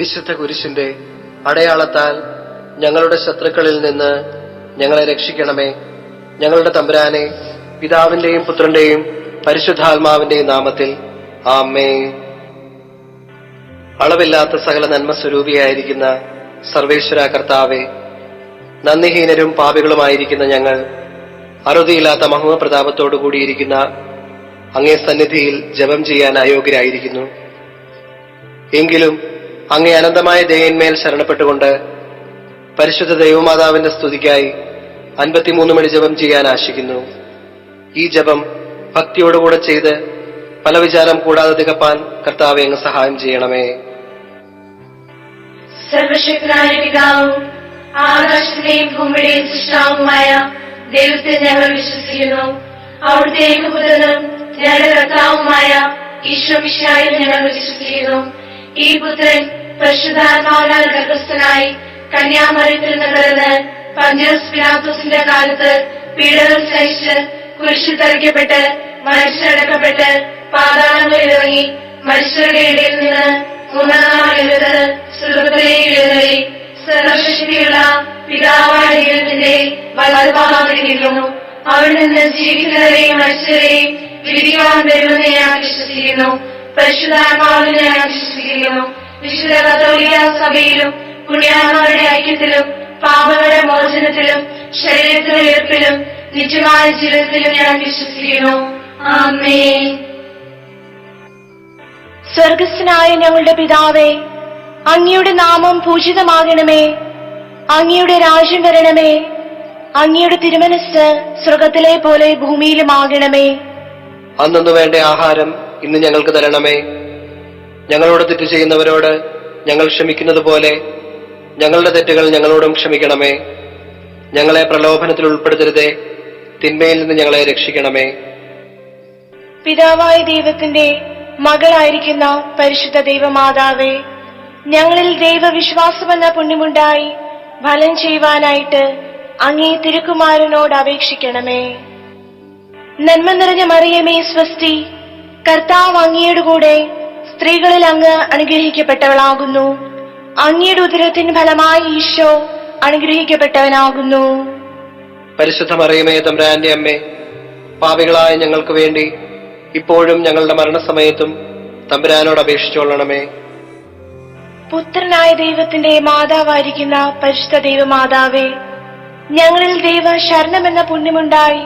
വിശുദ്ധ കുരിശിന്റെ അടയാളത്താൽ ഞങ്ങളുടെ ശത്രുക്കളിൽ നിന്ന് ഞങ്ങളെ രക്ഷിക്കണമേ. ഞങ്ങളുടെ തമ്പുരാനെ, പിതാവിന്റെയും പുത്രന്റെയും പരിശുദ്ധാത്മാവിന്റെയും നാമത്തിൽ ആമേൻ. അളവില്ലാത്ത സകല നന്മ സ്വരൂപിയായിരിക്കുന്ന സർവേശ്വര കർത്താവെ, നന്ദിഹീനരും പാപികളുമായിരിക്കുന്ന ഞങ്ങൾ അറുതിയില്ലാത്ത മഹിമപ്രതാപത്തോടു കൂടിയിരിക്കുന്ന അങ്ങേ സന്നിധിയിൽ ജപം ചെയ്യാൻ അയോഗ്യരായിരിക്കുന്നു. എങ്കിലും അങ്ങേ അനന്തമായ ദയന്മേൽ ശരണപ്പെട്ടുകൊണ്ട് പരിശുദ്ധ ദൈവമാതാവിന്റെ സ്തുതിക്കായി 53 മണി ജപം ചെയ്യാൻ ആശിക്കുന്നു. ഈ ജപം ഭക്തിയോടുകൂടെ ചെയ്ത് പല വിചാരം കൂടാതെ തികപ്പാൻ കർത്താവെ അങ്ങ് സഹായം ചെയ്യണമേ. സർവശക്തനായ പിതാവും ആകാശത്തിന്റെയും ഭൂമിയുടെയും സൃഷ്ടാവുമായ ദൈവത്തെ ഞങ്ങൾ വിശ്വസിക്കുന്നു. അവിടുത്തെ ഏകപുത്രനും ഞങ്ങളുടെ കർത്താവുമായ ഈശോ മിശിഹായിൽ ഞങ്ങൾ വിശ്വസിക്കുന്നു. ഈ പുത്രൻ പരിശുദ്ധാത്മാവിനാൽ ഗർഭസ്ഥനായി കന്യാമറിയത്തിൽ നിന്ന് പിറന്ന് പന്തിയോസ് പിലാത്തോസിന്റെ കാലത്ത് പീഡകൾ സഹിച്ച് കുരിശിൽ തറയ്ക്കപ്പെട്ട് മരിച്ചടക്കപ്പെട്ട് പാതാളങ്ങളിൽ ഇറങ്ങി മരിച്ചവരുടെ ഇടയിൽ നിന്ന് 3-ാം നാൾ എഴുത് സ്വർഗ്ഗത്തിലേക്ക് എഴുന്നള്ളി സർവശക്തിയുള്ള പിതാവായ ദൈവത്തിന്റെ വലതുഭാഗത്തിരിക്കുന്നു. അവിടെ നിന്ന് ജീവിക്കുന്നവരെയും മരിച്ചവരെയും വിധിക്കുവാൻ വരുമെന്ന് ഞാൻ വിശ്വസിക്കുന്നു. പരിശുദ്ധാത്മാവിനെ ഞാൻ വിശ്വസിക്കുന്നു. വിശുദ്ധ കത്തോലിക്ക സഭയിലും പുണ്യാത്മാരുടെ ഐക്യത്തിലും പാപങ്ങളുടെ മോചനത്തിലും ശരീരത്തിലെ ഉയർപ്പിലും നിത്യമായ ജീവിതത്തിലും ഞാൻ വിശ്വസിക്കുന്നു. ആമേൻ. സ്വർഗസ്ഥനായ ഞങ്ങളുടെ പിതാവേ, അങ്ങയുടെ നാമം പൂജിതമാകണമേ. അങ്ങയുടെ രാജ്യം വരണമേ. അങ്ങയുടെ തിരുമനസ്സ് സ്വർഗത്തിലെ പോലെ ഭൂമിയിലുമാകണമേ. അന്നു വേണ്ട ആഹാരം ഇന്ന് ഞങ്ങൾക്ക് തരണമേ. ഞങ്ങളോട് തെറ്റ് ചെയ്യുന്നവരോട് ഞങ്ങൾ ക്ഷമിക്കുന്നത് പോലെ ഞങ്ങളുടെ തെറ്റുകൾ ഞങ്ങളോടും ക്ഷമിക്കണമേ. ഞങ്ങളെ പ്രലോഭനത്തിൽ ഉൾപ്പെടുത്തരുതേ, തിന്മയിൽ നിന്ന് ഞങ്ങളെ രക്ഷിക്കണമേ. പിതാവായ ദൈവത്തിന്റെ മകളായിരിക്കുന്ന പരിശുദ്ധ ദൈവമാതാവേ, ഞങ്ങളിൽ ദൈവവിശ്വാസമെന്ന പുണ്യമുണ്ടായി ഫലം ചെയ്യുവാനായിട്ട് അങ്ങേ തിരുക്കുമാരനോട് അപേക്ഷിക്കണമേ. നന്മ നിറഞ്ഞ മറിയമേ സ്വസ്തി, കർത്താവ് അങ്ങയുടെ കൂടെ സ്ത്രീകളിൽ അങ്ങ് അനുഗ്രഹിക്കപ്പെട്ടവളാകുന്നു. അങ്ങയുടെ ഉദരത്തിന് ഫലമായി ഈശോ അനുഗ്രഹിക്കപ്പെട്ടവനാകുന്നു. പരിശുദ്ധ മറിയമേ തമ്പുരാന്റെ അമ്മേ, പാപികളായ ഞങ്ങൾക്ക് വേണ്ടി ഇപ്പോഴും ഞങ്ങളുടെ മരണസമയത്തും തമ്പുരാനോട് അപേക്ഷിച്ചോളണമേ. പുത്രനായ ദൈവത്തിന്റെ മാതാവായിരിക്കുന്ന പരിശുദ്ധ ദൈവമാതാവേ, ഞങ്ങളിൽ ദൈവ ശരണമെന്ന പുണ്യമുണ്ടായി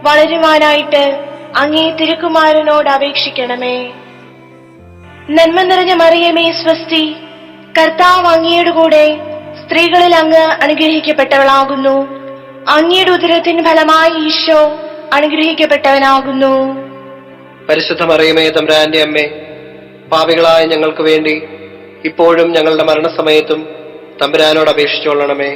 വളരുവാനായിട്ട് അങ്ങേ തിരുക്കുമാരനോട് അപേക്ഷിക്കണമേ. നന്മ നിറഞ്ഞ മറിയമേ സ്വസ്തി, കർത്താവ് അങ്ങയുടെ കൂടെ സ്ത്രീകളിൽ അങ്ങ് അനുഗ്രഹിക്കപ്പെട്ടവളാകുന്നു. അങ്ങയുടെ ഉദരത്തിന് ഫലമായി ഈശോ അനുഗ്രഹിക്കപ്പെട്ടവനാകുന്നു. പരിശുദ്ധ മറിയമേ തമ്പുരാന്റെ അമ്മേ, പാപികളായ ഞങ്ങൾക്ക് വേണ്ടി ഇപ്പോഴും ഞങ്ങളുടെ മരണസമയത്തും തമ്പുരാനോട് അപേക്ഷിച്ചോളണമേ.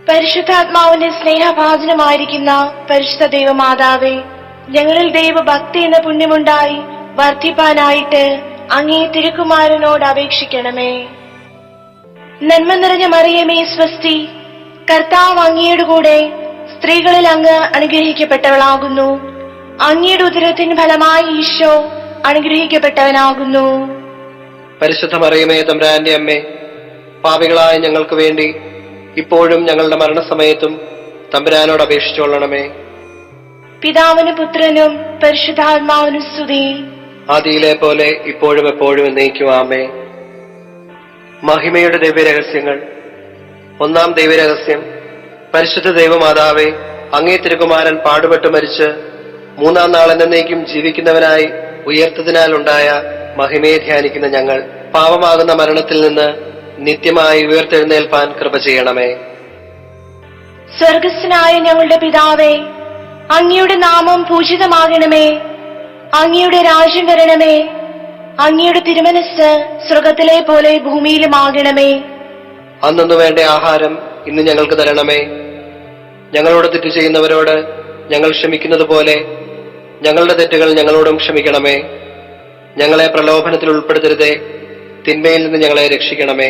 പരിശുദ്ധാത്മാവിന്റെ സ്നേഹഭാജനമായിരിക്കുന്ന പരിശുദ്ധ ദൈവമാതാവേ, ഞങ്ങളിൽ ദൈവഭക്തി എന്ന പുണ്യമുണ്ടായി വർദ്ധിപ്പാനായിട്ട് അങ്ങേ തിരുക്കുമാരനോട് അപേക്ഷിക്കണമേ. നന്മ നിറഞ്ഞ മറിയമേ സ്വസ്തി, കർത്താവ് അങ്ങയുടെ കൂടെ സ്ത്രീകളിൽ അങ്ങ് അനുഗ്രഹിക്കപ്പെട്ടവളാകുന്നു. അങ്ങയുടെ ഉദരത്തിന് ഫലമായി ഈശോ അനുഗ്രഹിക്കപ്പെട്ടവനാകുന്നു. പരിശുദ്ധ മറിയമേ തമ്പുരാന്റെ അമ്മേ, പാപികളായ ഞങ്ങൾക്ക് വേണ്ടി ഇപ്പോഴും ഞങ്ങളുടെ മരണസമയത്തും തമ്പുരാനോട് അപേക്ഷിച്ചോളണമേ. പിതാവിനും പുത്രനും പരിശുദ്ധാത്മാവിനും സ്തുതി. ആദിയിലെ പോലെ ഇപ്പോഴും എപ്പോഴും എന്നേക്കും ആമേൻ. മഹിമയുടെ ദിവ്യരഹസ്യങ്ങൾ. 1-ാം ദൈവരഹസ്യം. പരിശുദ്ധ ദൈവമാതാവേ, അങ്ങേ തിരുക്കുമാരൻ പാടുപെട്ട് മരിച്ച് 3-ാം നാൾ എന്നേക്കും ജീവിക്കുന്നവനായി ഉയർത്തതിനാൽ ഉണ്ടായ മഹിമയെ ധ്യാനിക്കുന്ന ഞങ്ങൾ പാപമാകുന്ന മരണത്തിൽ നിന്ന് നിത്യമായി ഉയർത്തെഴുന്നേൽപ്പാൻ കൃപ ചെയ്യണമേ. സ്വർഗസ്ഥനായ ഞങ്ങളുടെ പിതാവേ, അങ്ങയുടെ നാമം പൂജിതമാകണമേ. അങ്ങയുടെ രാജ്യം വരണമേ. അങ്ങയുടെ തിരുമനസ്സ് സ്വർഗത്തിലെ പോലെ ഭൂമിയിലുമാകണമേ. അന്നു വേണ്ട ആഹാരം ഇന്ന് ഞങ്ങൾക്ക് തരണമേ. ഞങ്ങളോട് തെറ്റ് ചെയ്യുന്നവരോട് ഞങ്ങൾ ക്ഷമിക്കുന്നത് പോലെ ഞങ്ങളുടെ തെറ്റുകൾ ഞങ്ങളോടും ക്ഷമിക്കണമേ. ഞങ്ങളെ പ്രലോഭനത്തിൽ ഉൾപ്പെടുത്തരുതേ, തിന്മയിൽ നിന്ന് ഞങ്ങളെ രക്ഷിക്കണമേ.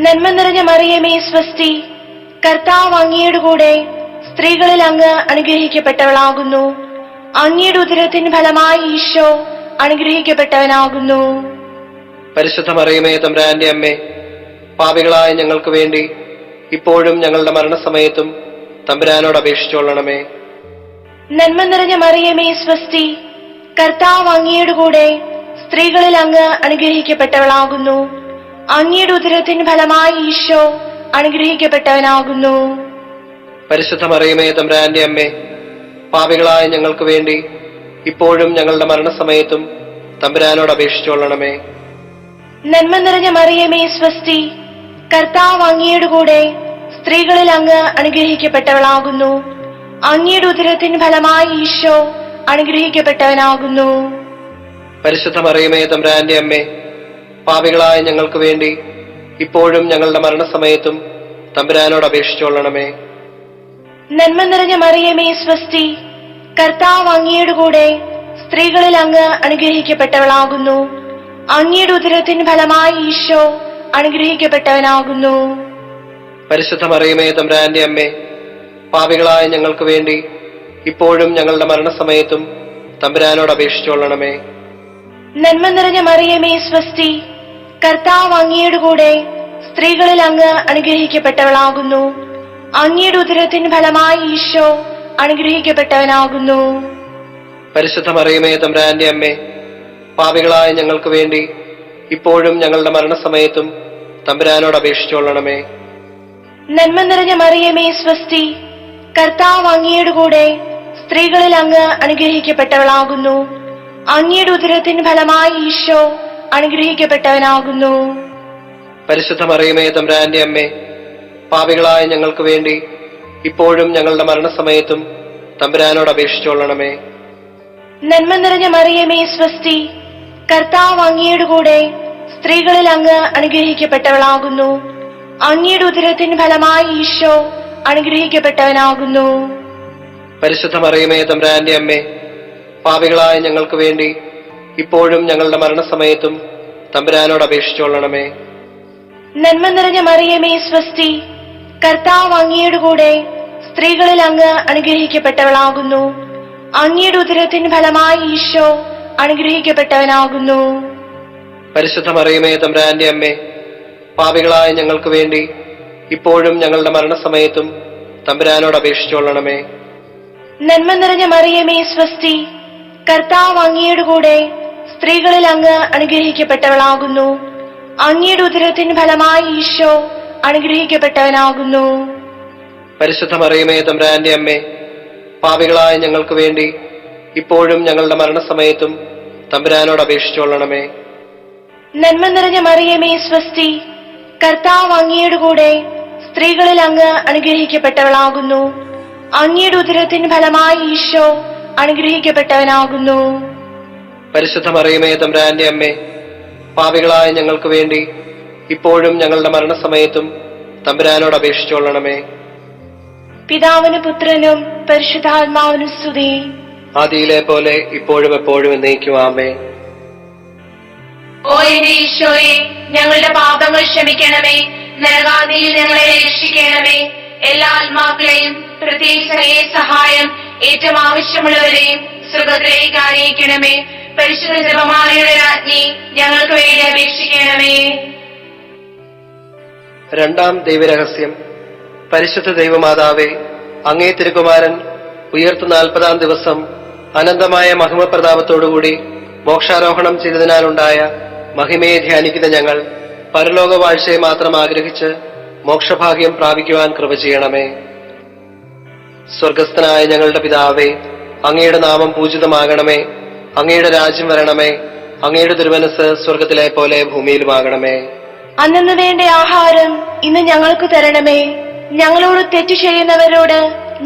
നന്മ നിറഞ്ഞ മറിയമേ സ്വസ്തി, കർത്താവ് അങ്ങയുടെ കൂടെ സ്ത്രീകളിൽ അങ്ങ് അനുഗ്രഹിക്കപ്പെട്ടവളാകുന്നു. അങ്ങയുടെ ഉദരത്തിന് ഫലമായി ഈശോ അനുഗ്രഹിക്കപ്പെട്ടവനാകുന്നു. പരിശുദ്ധ മറിയമേ തമ്പുരാന്റെ അമ്മേ, പാപികളായ ഞങ്ങൾക്ക് വേണ്ടി ഇപ്പോഴും ഞങ്ങളുടെ മരണസമയത്തും തമ്പുരാനോട് അപേക്ഷിച്ചുകൊള്ളണമേ. നന്മ നിറഞ്ഞ മറിയമേ സ്വസ്തി, കർത്താവ് അങ്ങയുടെ കൂടെ സ്ത്രീകളിൽ അങ്ങ് അനുഗ്രഹിക്കപ്പെട്ടവളാകുന്നു. അങ്ങയുടെ ഉദരത്തിൻ ഫലമായി ഈശോ അനുഗ്രഹിക്കപ്പെട്ടവനാകുന്നു. പരിശുദ്ധ മറിയമേ തമ്പുരാന്റെ അമ്മേ, പാപികളായ ഞങ്ങൾക്ക് വേണ്ടി ഇപ്പോഴും ഞങ്ങളുടെ മരണസമയത്തും തമ്പുരാനോട് അപേക്ഷിച്ചുകൊള്ളണമേ. നന്മ നിറഞ്ഞ മറിയമേ സ്വസ്തി, കർത്താവ് അങ്ങയുടെ കൂടെ സ്ത്രീകളിൽ അങ്ങ് അനുഗ്രഹിക്കപ്പെട്ടവളാകുന്നു. അങ്ങയുടെ ഉദരത്തിൻ ഫലമായി ഈശോ അനുഗ്രഹിക്കപ്പെട്ടവനാകുന്നു. പരിശുദ്ധ മറിയമേ തമ്പുരാന്റെ അമ്മേ, പാപികളായ ഞങ്ങൾക്ക് വേണ്ടി ഇപ്പോഴും ഞങ്ങളുടെ മരണസമയത്തും തമ്പുരാനോട് അപേക്ഷിച്ചുകൊള്ളണമേ. നന്മ നിറഞ്ഞ മറിയമേ സ്വസ്തി, കർത്താവ് അങ്ങയുടെ കൂടെ സ്ത്രീകളിൽ അങ്ങ് അനുഗ്രഹിക്കപ്പെട്ടവളാകുന്നു. അങ്ങയുടെ ഉദരത്തിൻ ഫലമായി ഈശോ അനുഗ്രഹിക്കപ്പെട്ടവനാകുന്നു. പരിശുദ്ധ മറിയമേ തമ്പുരാന്റെ അമ്മേ, പാപികളായ ഞങ്ങൾക്ക് വേണ്ടി ഇപ്പോഴും ഞങ്ങളുടെ മരണസമയത്തും തമ്പുരാനോട് അപേക്ഷിച്ചുകൊള്ളണമേ. നന്മ നിറഞ്ഞ മറിയമേ സ്വസ്തി, കർത്താവ് അങ്ങയുടെ കൂടെ സ്ത്രീകളിൽ അങ്ങ് അനുഗ്രഹിക്കപ്പെട്ടവളാകുന്നു. അങ്ങയുടെ ഉദരത്തിൻ ഫലമായി ഈശോ അനുഗ്രഹിക്കപ്പെട്ടവനാകുന്നു. പരിശുദ്ധ മറിയമേ തമ്പുരാന്റെ അമ്മേ, പാപികളായ ഞങ്ങൾക്ക് വേണ്ടി ഇപ്പോഴും ഞങ്ങളുടെ മരണസമയത്തും തമ്പുരാനോട് അപേക്ഷിച്ചുകൊള്ളണമേ. നന്മ നിറഞ്ഞ മറിയമേ സ്വസ്തി, കർത്താവ് അങ്ങയുടെ കൂടെ സ്ത്രീകളിൽ അങ്ങ് അനുഗ്രഹിക്കപ്പെട്ടവളാകുന്നു. അങ്ങയുടെ ഉദരത്തിൻ ഫലമായി ഈശോ അനുഗ്രഹിക്കപ്പെട്ടവനാകുന്നു. പരിശുദ്ധ മറിയമേ തമ്പുരാന്റെ അമ്മേ, പാപികളായ ഞങ്ങൾക്ക് വേണ്ടി ഇപ്പോഴും ഞങ്ങളുടെ മരണസമയത്തും തമ്പുരാനോട് അപേക്ഷിച്ചുകൊള്ളണമേ. നന്മ നിറഞ്ഞ മറിയമേ സ്വസ്തി, കർത്താവ് അങ്ങയുടെ കൂടെ സ്ത്രീകളിൽ അങ്ങ് അനുഗ്രഹിക്കപ്പെട്ടവളാകുന്നു. അങ്ങയുടെ ഉദരത്തിൻ ഫലമായി ഈശോ അനുഗ്രഹിക്കപ്പെട്ടവനാകുന്നു. പരിശുദ്ധ മറിയമേ തമ്പുരാന്റെ അമ്മേ, പാപികളായ ഞങ്ങൾക്ക് വേണ്ടി ഇപ്പോഴും ഞങ്ങളുടെ മരണസമയത്തും തമ്പുരാനോട് അപേക്ഷിച്ചുകൊള്ളണമേ. നന്മ നിറഞ്ഞ മറിയമേ സ്വസ്തി, കർത്താവ് അങ്ങയുടെ കൂടെ സ്ത്രീകളിൽ അങ്ങ് അനുഗ്രഹിക്കപ്പെട്ടവളാകുന്നു. അങ്ങയുടെ ഉദരത്തിൻ ഫലമായി ഈശോ അനുഗ്രഹിക്കപ്പെട്ടവനാകുന്നു. പരിശുദ്ധ മറിയമേ തമ്പുരാന്റെ അമ്മേ, പാപികളായ ഞങ്ങൾക്ക് വേണ്ടി ഇപ്പോഴും ഞങ്ങളുടെ മരണസമയത്തും തമ്പുരാനോട് അപേക്ഷിച്ചുകൊള്ളണമേ. നന്മ നിറഞ്ഞ മറിയമേ സ്വസ്തി, കർത്താവ് അങ്ങയുടെ കൂടെ സ്ത്രീകളിൽ അങ്ങ് അനുഗ്രഹിക്കപ്പെട്ടവളാകുന്നു. അങ്ങയുടെ ഉദരത്തിൻ ഫലമായി ഈശോ അനുഗ്രഹിക്കപ്പെട്ടവനാകുന്നു. പരിശുദ്ധ മറിയമേ തമ്പുരാന്റെ അമ്മേ, പാപികളായ ഞങ്ങൾക്ക് വേണ്ടി ഇപ്പോഴും ഞങ്ങളുടെ മരണസമയത്തും തമ്പുരാനോട് അപേക്ഷിച്ചുകൊള്ളണമേ. നന്മ നിറഞ്ഞ മറിയമേ സ്വസ്തി, കർത്താവ് അങ്ങയുടെ കൂടെ സ്ത്രീകളിൽ അങ്ങ് അനുഗ്രഹിക്കപ്പെട്ടവളാകുന്നു. അങ്ങയുടെ ഉദരത്തിൻ ഫലമായി ഈശോ അനുഗ്രഹിക്കപ്പെട്ടവനാകുന്നു. പരിശുദ്ധ മറിയമേ തമ്പുരാന്റെ അമ്മേ, പാപികളായ ഞങ്ങൾക്ക് വേണ്ടി ഇപ്പോഴും ഞങ്ങളുടെ മരണസമയത്തും തമ്പുരാനോട് അപേക്ഷിച്ചുകൊള്ളണമേ. പിതാവിനും പുത്രനും പരിശുദ്ധാത്മാവിനും സ്തുതി. ആദിയിലെ പോലെ ഇപ്പോഴും എപ്പോഴും എന്നേക്കും ആമേൻ. ഓ എന്റെ ഈശോയെ, ഞങ്ങളുടെ പാപങ്ങൾ ക്ഷമിക്കണമേ. നരകാദിയിൽ ഞങ്ങളെ രക്ഷിക്കണമേ. എല്ലാ ആത്മാക്കളെയും പ്രത്യേകിച്ച് അങ്ങേ സഹായം ഏറ്റവും ആവശ്യമുള്ളവരെയും സ്വർഗ്ഗത്തിലേക്ക് ആനയിക്കണമേ. പരിശുദ്ധ ജപമാലയുടെ രാജ്ഞി ഞങ്ങൾക്ക് വേണ്ടി അപേക്ഷിക്കണമേ. രണ്ടാം ദൈവരഹസ്യം. പരിശുദ്ധ ദൈവമാതാവേ, അങ്ങേ തിരുകുമാരൻ ഉയർത്തു 40-ാം ദിവസം അനന്തമായ മഹിമപ്രതാപത്തോടുകൂടി മോക്ഷാരോഹണം ചെയ്തതിനാലുണ്ടായ മഹിമയെ ധ്യാനിക്കുന്ന ഞങ്ങൾ പരലോക വാഴ്ചയെ മാത്രം ആഗ്രഹിച്ച് മോക്ഷഭാഗ്യം പ്രാപിക്കുവാൻ കൃപ ചെയ്യണമേ. സ്വർഗസ്ഥനായ ഞങ്ങളുടെ പിതാവേ, അങ്ങയുടെ നാമം പൂജിതമാകണമേ. അങ്ങയുടെ രാജ്യം വരണമേ. അങ്ങയുടെ തിരുമനസ് സ്വർഗത്തിലെ പോലെ ഭൂമിയിലുമാകണമേ. അന്നു വേണ്ട ആഹാരം ഇന്ന് ഞങ്ങൾക്ക് തരണമേ. ഞങ്ങളോട് തെറ്റു ചെയ്യുന്നവരോട്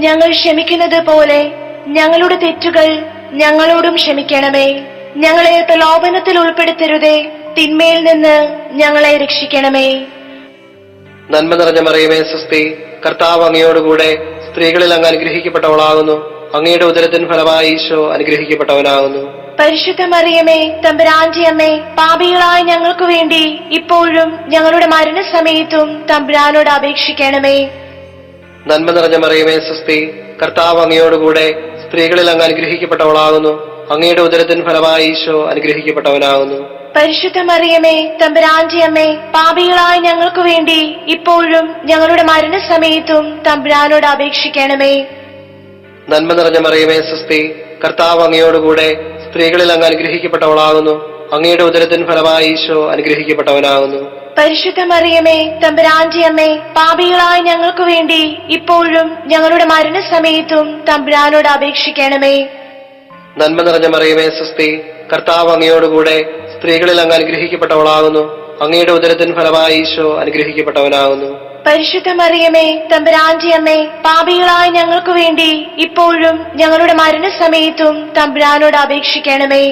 ഞങ്ങൾ ക്ഷമിക്കുന്നത് പോലെ ഞങ്ങളുടെ തെറ്റുകൾ ഞങ്ങളോടും ക്ഷമിക്കണമേ. ഞങ്ങളെ പ്രലോഭനത്തിൽ ഉൾപ്പെടുത്തരുതേ, തിന്മയിൽ നിന്ന് ഞങ്ങളെ രക്ഷിക്കണമേ. നന്മ നിറഞ്ഞ മറിയമേ സ്വസ്തി, കർത്താവ് അങ്ങയോടുകൂടെ സ്ത്രീകളിൽ അങ്ങ് അനുഗ്രഹിക്കപ്പെട്ടവളാകുന്നു. അങ്ങയുടെ ഉദരത്തിൻ ഫലമായി ഈശോ അനുഗ്രഹിക്കപ്പെട്ടവനാകുന്നു. പരിശുദ്ധ മറിയമേ തമ്പുരാന്റെ അമ്മേ, പാപികളായ ഞങ്ങൾക്ക് വേണ്ടി ഇപ്പോഴും ഞങ്ങളുടെ മരണസമയത്തും തമ്പുരാനോട് അപേക്ഷിക്കണമേ. നന്മ നിറഞ്ഞ മറിയമേ സ്വസ്തി, കർത്താവ് അങ്ങയോടുകൂടെ സ്ത്രീകളിൽ അങ്ങ് അനുഗ്രഹിക്കപ്പെട്ടവളാകുന്നു. അങ്ങയുടെ ഉദരത്തിൻ ഫലമായി ഈശോ അനുഗ്രഹിക്കപ്പെട്ടവനാകുന്നു. പരിശുദ്ധ മറിയമേ തമ്പുരാന്റെ അമ്മേ, പാപികളായ ഞങ്ങൾക്ക് വേണ്ടി ഇപ്പോഴും ഞങ്ങളുടെ മരണസമയത്തും തമ്പുരാനോട് അപേക്ഷിക്കണമേ. നന്മ നിറഞ്ഞ മറിയമേ സ്വസ്തി, കർത്താവ് അങ്ങയോടുകൂടെ സ്ത്രീകളിൽ അങ്ങ് അനുഗ്രഹിക്കപ്പെട്ടവളാകുന്നു. അങ്ങയുടെ ഉദരത്തിൻ ഫലമായി ഈശോ അനുഗ്രഹിക്കപ്പെട്ടവനാകുന്നു. പരിശുദ്ധ മറിയമേ തമ്പുരാന്റെ അമ്മേ, പാപികളായ ഞങ്ങൾക്ക് വേണ്ടി ഇപ്പോഴും ഞങ്ങളുടെ മരണസമയത്തും തമ്പുരാനോട് അപേക്ഷിക്കണമേ. നന്മ നിറഞ്ഞ മറിയമേ സ്വസ്തി, കർത്താവ് അങ്ങയോടുകൂടെ സ്ത്രീകളിൽ അങ്ങ് അനുഗ്രഹിക്കപ്പെട്ടവളാകുന്നു. അങ്ങയുടെ ഉദരത്തിൻ ഫലമായി ഈശോ അനുഗ്രഹിക്കപ്പെട്ടവനാകുന്നു. പരിശുദ്ധ മറിയമേ തമ്പുരാന്റെ അമ്മേ, പാപികളായ ഞങ്ങൾക്ക് വേണ്ടി ഇപ്പോഴും ഞങ്ങളുടെ മരണസമയത്തും തമ്പുരാനോട് അപേക്ഷിക്കണമേ.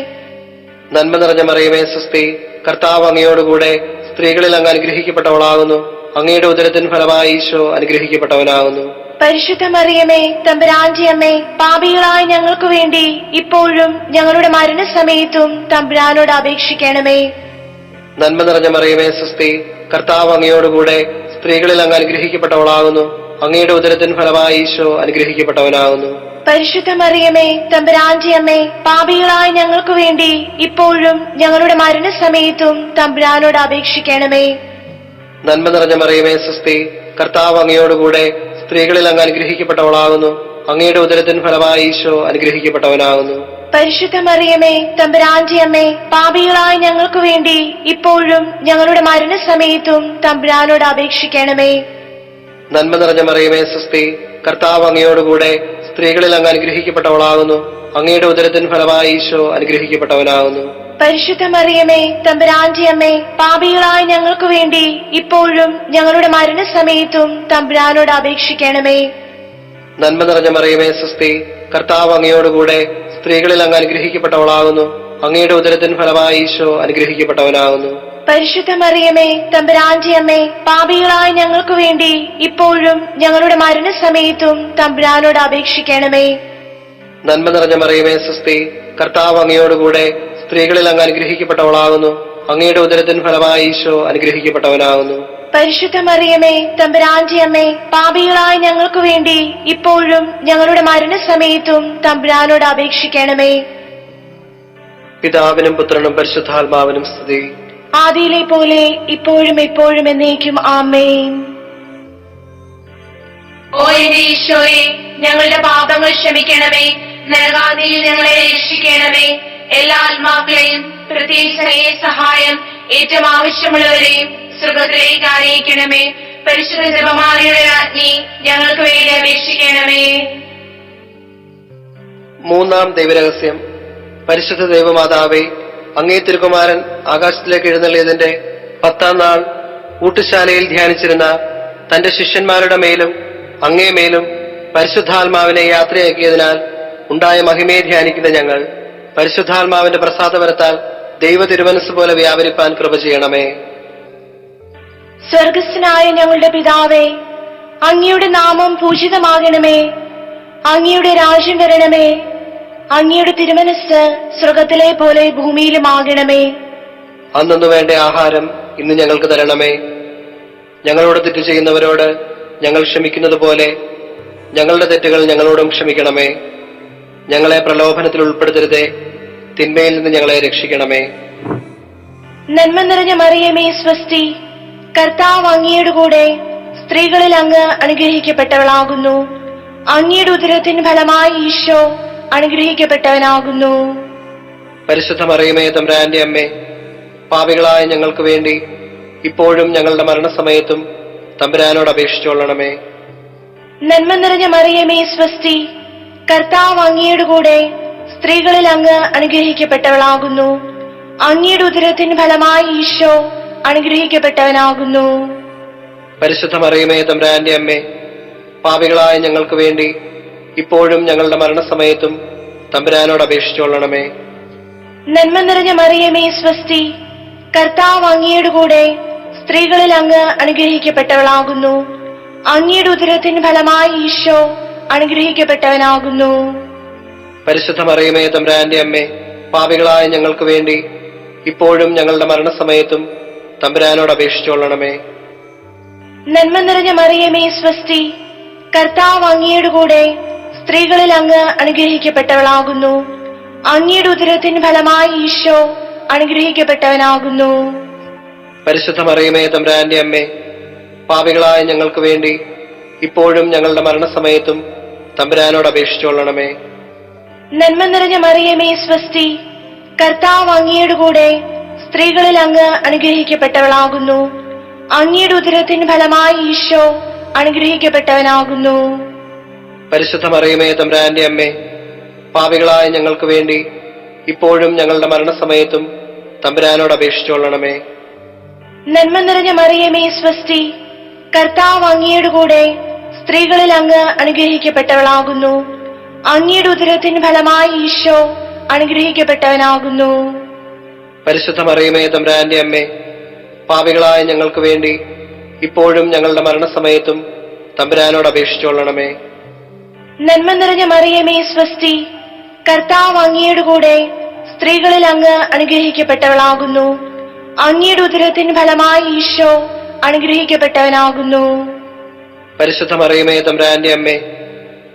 നന്മ നിറഞ്ഞ മറിയമേ സ്വസ്തി, കർത്താവ് അങ്ങയോടുകൂടെ സ്ത്രീകളിൽ അങ്ങ് അനുഗ്രഹിക്കപ്പെട്ടവളാകുന്നു. അങ്ങയുടെ ഉദരത്തിൻ ഫലമായി ഈശോ അനുഗ്രഹിക്കപ്പെട്ടവനാകുന്നു. പരിശുദ്ധ മറിയമേ തമ്പുരാന്റെ അമ്മേ, പാപികളായ ഞങ്ങൾക്ക് വേണ്ടി ഇപ്പോഴും ഞങ്ങളുടെ മരണസമയത്തും തമ്പുരാനോട് അപേക്ഷിക്കണമേ. നന്മ നിറഞ്ഞ മറിയമേ സ്വസ്തി, കർത്താവ് അങ്ങയോടുകൂടെ സ്ത്രീകളിൽ അങ്ങ് അനുഗ്രഹിക്കപ്പെട്ടവളാകുന്നു. അങ്ങയുടെ ഉദരത്തിൻ ഫലമായി ഈശോ അനുഗ്രഹിക്കപ്പെട്ടവനാകുന്നു. പരിശുദ്ധ മറിയമേ തമ്പുരാന്റെ അമ്മേ, പാപികളായ ഞങ്ങൾക്ക് വേണ്ടി ഇപ്പോഴും ഞങ്ങളുടെ മരണസമയത്തും തമ്പുരാനോട് അപേക്ഷിക്കണമേ. നന്മ നിറഞ്ഞ മറിയമേ സ്വസ്തി, കർത്താവ് അങ്ങയോടുകൂടെ സ്ത്രീകളിൽ അങ്ങ് അനുഗ്രഹിക്കപ്പെട്ടവളാകുന്നു. അങ്ങയുടെ ഉദരത്തിൻ ഫലമായി ഈശോ അനുഗ്രഹിക്കപ്പെട്ടവനാകുന്നു. പരിശുദ്ധ മറിയമേ തമ്പുരാന്റെ അമ്മേ, പാപികളായ ഞങ്ങൾക്ക് വേണ്ടി ഇപ്പോഴും ഞങ്ങളുടെ മരണസമയത്തും തമ്പുരാനോട് അപേക്ഷിക്കണമേ. നന്മ നിറഞ്ഞ മറിയമേ സ്വസ്തി, കർത്താവ് അങ്ങയോടുകൂടെ സ്ത്രീകളിൽ അങ്ങ് അനുഗ്രഹിക്കപ്പെട്ടവളാകുന്നു. അങ്ങയുടെ ഉദരത്തിൻ ഫലമായി ഈശോ അനുഗ്രഹിക്കപ്പെട്ടവനാകുന്നു. പരിശുദ്ധ മറിയമേ തമ്പുരാന്റെ അമ്മേ, പാപികളായ ഞങ്ങൾക്ക് വേണ്ടി ഇപ്പോഴും ഞങ്ങളുടെ മരണസമയത്തും തമ്പുരാനോട് അപേക്ഷിക്കണമേ. നന്മ നിറഞ്ഞ മറിയമേ സ്വസ്തി, കർത്താവ് അങ്ങയോടുകൂടെ സ്ത്രീകളിൽ അങ്ങ് അനുഗ്രഹിക്കപ്പെട്ടവളാകുന്നു. അങ്ങയുടെ ഉദരത്തിൻ ഫലമായി ഈശോ അനുഗ്രഹിക്കപ്പെട്ടവനാകുന്നു. പരിശുദ്ധ മറിയമേ തമ്പുരാന്റെ അമ്മേ, പാപികളായ ഞങ്ങൾക്ക് വേണ്ടി ഇപ്പോഴും ഞങ്ങളുടെ മരണസമയത്തും തമ്പുരാനോട് അപേക്ഷിക്കണമേ. നന്മ നിറഞ്ഞ മറിയമേ സ്വസ്തി, കർത്താവ് അങ്ങയോടുകൂടെ സ്ത്രീകളിൽ അങ്ങ് അനുഗ്രഹിക്കപ്പെട്ടവളാകുന്നു. അങ്ങയുടെ ഉദരത്തിൻ ഫലമായി ഈശോ അനുഗ്രഹിക്കപ്പെട്ടവനാകുന്നു. പരിശുദ്ധ മറിയമേ തമ്പുരാന്റെ അമ്മേ, പാപികളായ ഞങ്ങൾക്ക് വേണ്ടി ഇപ്പോഴും ഞങ്ങളുടെ മരണസമയത്തും തമ്പുരാനോട് അപേക്ഷിക്കണമേ. പിതാവിനും പുത്രനും പരിശുദ്ധാത്മാവിനും സ്തുതി. ആദിയിലെ പോലെ ഇപ്പോഴും എപ്പോഴും എന്നേക്കും ആമേൻ. ഓ എന്റെ ഈശോയെ, ഞങ്ങളുടെ പാപങ്ങൾ ക്ഷമിക്കണമേ. നരകാദിയിൽ ഞങ്ങളെ രക്ഷിക്കണമേ. എല്ലാ ആത്മാക്കളെയും പ്രത്യേകിച്ച് സഹായം ഏറ്റവും ആവശ്യമുള്ളവരെയും സ്വർഗ്ഗത്തിലേക്ക് ആനയിക്കണമേ. പരിശുദ്ധ ജപമാലയുടെ രാജ്ഞി ഞങ്ങൾക്ക് വേണ്ടി അപേക്ഷിക്കണമേ. മൂന്നാം ദൈവരഹസ്യം. പരിശുദ്ധ ദൈവമാതാവേ, അങ്ങേ തിരുകുമാരൻ ആകാശത്തിലേക്ക് എഴുന്നള്ളിയതിന്റെ 10ാം നാൾ ഊട്ടുശാലയിൽ ധ്യാനിച്ചിരുന്ന തന്റെ ശിഷ്യന്മാരുടെ മേലും അങ്ങേ മേലും പരിശുദ്ധാത്മാവിനെ യാത്രയാക്കിയതിനാൽ ഉണ്ടായ മഹിമയെ ധ്യാനിക്കുന്ന ഞങ്ങൾ പരിശുദ്ധാത്മാവിന്റെ പ്രസാദപരത്താൽ ദൈവ തിരുമനസ് പോലെ വ്യാപരിപ്പാൻ കൃപ ചെയ്യണമേ. സ്വർഗസ്ഥനായ ഞങ്ങളുടെ പിതാവേ, അങ്ങയുടെ നാമം പൂജിതമാകണമേ. അങ്ങയുടെ രാജ്യം വരണമേ. അങ്ങയുടെ തിരുമനസ് സ്വർഗത്തിലെ പോലെ ഭൂമിയിലുമാകണമേ. അന്നു വേണ്ട ആഹാരം ഇന്ന് ഞങ്ങൾക്ക് തരണമേ. ഞങ്ങളോട് തെറ്റ് ചെയ്യുന്നവരോട് ഞങ്ങൾ ക്ഷമിക്കുന്നത് പോലെ ഞങ്ങളുടെ തെറ്റുകൾ ഞങ്ങളോടും ക്ഷമിക്കണമേ. ഞങ്ങളെ പ്രലോഭനത്തിൽ ഉൾപ്പെടുത്തരുതേ, തിന്മയിൽ നിന്ന് ഞങ്ങളെ രക്ഷിക്കണമേ. നന്മ നിറഞ്ഞ മറിയമേ സ്വസ്തി, കർത്താവ് അങ്ങയുടെ കൂടെ സ്ത്രീകളിൽ അങ്ങ് അനുഗ്രഹിക്കപ്പെട്ടവളാകുന്നു. അങ്ങയുടെ ഉദരത്തിന് ഫലമായി ഈശോ അനുഗ്രഹിക്കപ്പെട്ടവനാകുന്നു. പരിശുദ്ധ മറിയമേ തമ്പുരാന്റെ അമ്മേ, പാപികളായ ഞങ്ങൾക്ക് വേണ്ടി ഇപ്പോഴും ഞങ്ങളുടെ മരണസമയത്തും തമ്പുരാനോട് അപേക്ഷിച്ചുകൊള്ളണമേ. നന്മ നിറഞ്ഞ മറിയമേ സ്വസ്തി, കർത്താവ് അങ്ങയുടെ കൂടെ സ്ത്രീകളിൽ അങ്ങ് അനുഗ്രഹിക്കപ്പെട്ടവളാകുന്നു. അങ്ങയുടെ ഉദരത്തിന് ഫലമായി ഈശോ അനുഗ്രഹിക്കപ്പെട്ടവനാകുന്നു. പരിശുദ്ധ മറിയമേ തമ്പുരാന്റെ അമ്മേ, പാപികളായ ഞങ്ങൾക്ക് വേണ്ടി ഇപ്പോഴും ഞങ്ങളുടെ മരണസമയത്തും തമ്പുരാനോട് അപേക്ഷിച്ചുകൊള്ളണമേ. നന്മ നിറഞ്ഞ മറിയമേ സ്വസ്തി, കർത്താവ് അങ്ങയുടെ കൂടെ സ്ത്രീകളിൽ അങ്ങ് അനുഗ്രഹിക്കപ്പെട്ടവളാകുന്നു. അങ്ങയുടെ ഉദരത്തിന് ഫലമായി ഈശോ അനുഗ്രഹിക്കപ്പെട്ടവനാകുന്നു. പരിശുദ്ധ മറിയമേ തമ്പുരാന്റെ അമ്മേ, പാപികളായ ഞങ്ങൾക്ക് വേണ്ടി ഇപ്പോഴും ഞങ്ങളുടെ മരണസമയത്തും തമ്പുരാനോട് അപേക്ഷിച്ചുകൊള്ളണമേ. നന്മ നിറഞ്ഞ മറിയമേ സ്വസ്തി, കർത്താവ് അങ്ങയുടെ കൂടെ സ്ത്രീകളിൽ അങ്ങ് അനുഗ്രഹിക്കപ്പെട്ടവളാകുന്നു. അങ്ങയുടെ ഉദരത്തിന് ഫലമായി ഈശോ അനുഗ്രഹിക്കപ്പെട്ടവനാകുന്നു. പരിശുദ്ധ മറിയമേ തമ്പുരാന്റെ അമ്മേ, പാപികളായ ഞങ്ങൾക്ക് വേണ്ടി ഇപ്പോഴും ഞങ്ങളുടെ മരണസമയത്തും തമ്പുരാനോട് അപേക്ഷിച്ചുകൊള്ളണമേ. നന്മ നിറഞ്ഞ മറിയമേ സ്വസ്തി, കർത്താവ് അങ്ങയുടെ കൂടെ സ്ത്രീകളിൽ അങ്ങ് അനുഗ്രഹിക്കപ്പെട്ടവളാകുന്നു. അങ്ങയുടെ ഉദരത്തിൻ ഫലമായി ഈശോ അനുഗ്രഹിക്കപ്പെട്ടവനാകുന്നു. പരിശുദ്ധ മറിയമേ തമ്പുരാന്റെ അമ്മേ, പാപികളായ ഞങ്ങൾക്ക് വേണ്ടി ഇപ്പോഴും ഞങ്ങളുടെ മരണസമയത്തും തമ്പുരാനോട് അപേക്ഷിച്ചുകൊള്ളണമേ. നന്മ നിറഞ്ഞ മറിയമേ സ്വസ്തി, കർത്താവ് അങ്ങയുടെ കൂടെ സ്ത്രീകളിൽ അങ്ങ് അനുഗ്രഹിക്കപ്പെട്ടവളാകുന്നു. അങ്ങയുടെ ഉദരത്തിൻ ഫലമായി ഈശോ അനുഗ്രഹിക്കപ്പെട്ടവനാകുന്നു. പരിശുദ്ധ മറിയമേ തമ്പുരാന്റെ അമ്മേ, പാപികളായ ഞങ്ങൾക്ക് വേണ്ടി ഇപ്പോഴും ഞങ്ങളുടെ മരണസമയത്തും തമ്പുരാനോട് അപേക്ഷിച്ചുകൊള്ളണമേ. നന്മ നിറഞ്ഞ മറിയമേ സ്വസ്തി, കർത്താവ് അങ്ങയുടെ കൂടെ സ്ത്രീകളിൽ അങ്ങ് അനുഗ്രഹിക്കപ്പെട്ടവളാകുന്നു. അങ്ങയുടെ ഉദരത്തിൻ ഫലമായി ഈശോ അനുഗ്രഹിക്കപ്പെട്ടവനാകുന്നു. പരിശുദ്ധ മറിയമേ തമ്പുരാന്റെ അമ്മേ,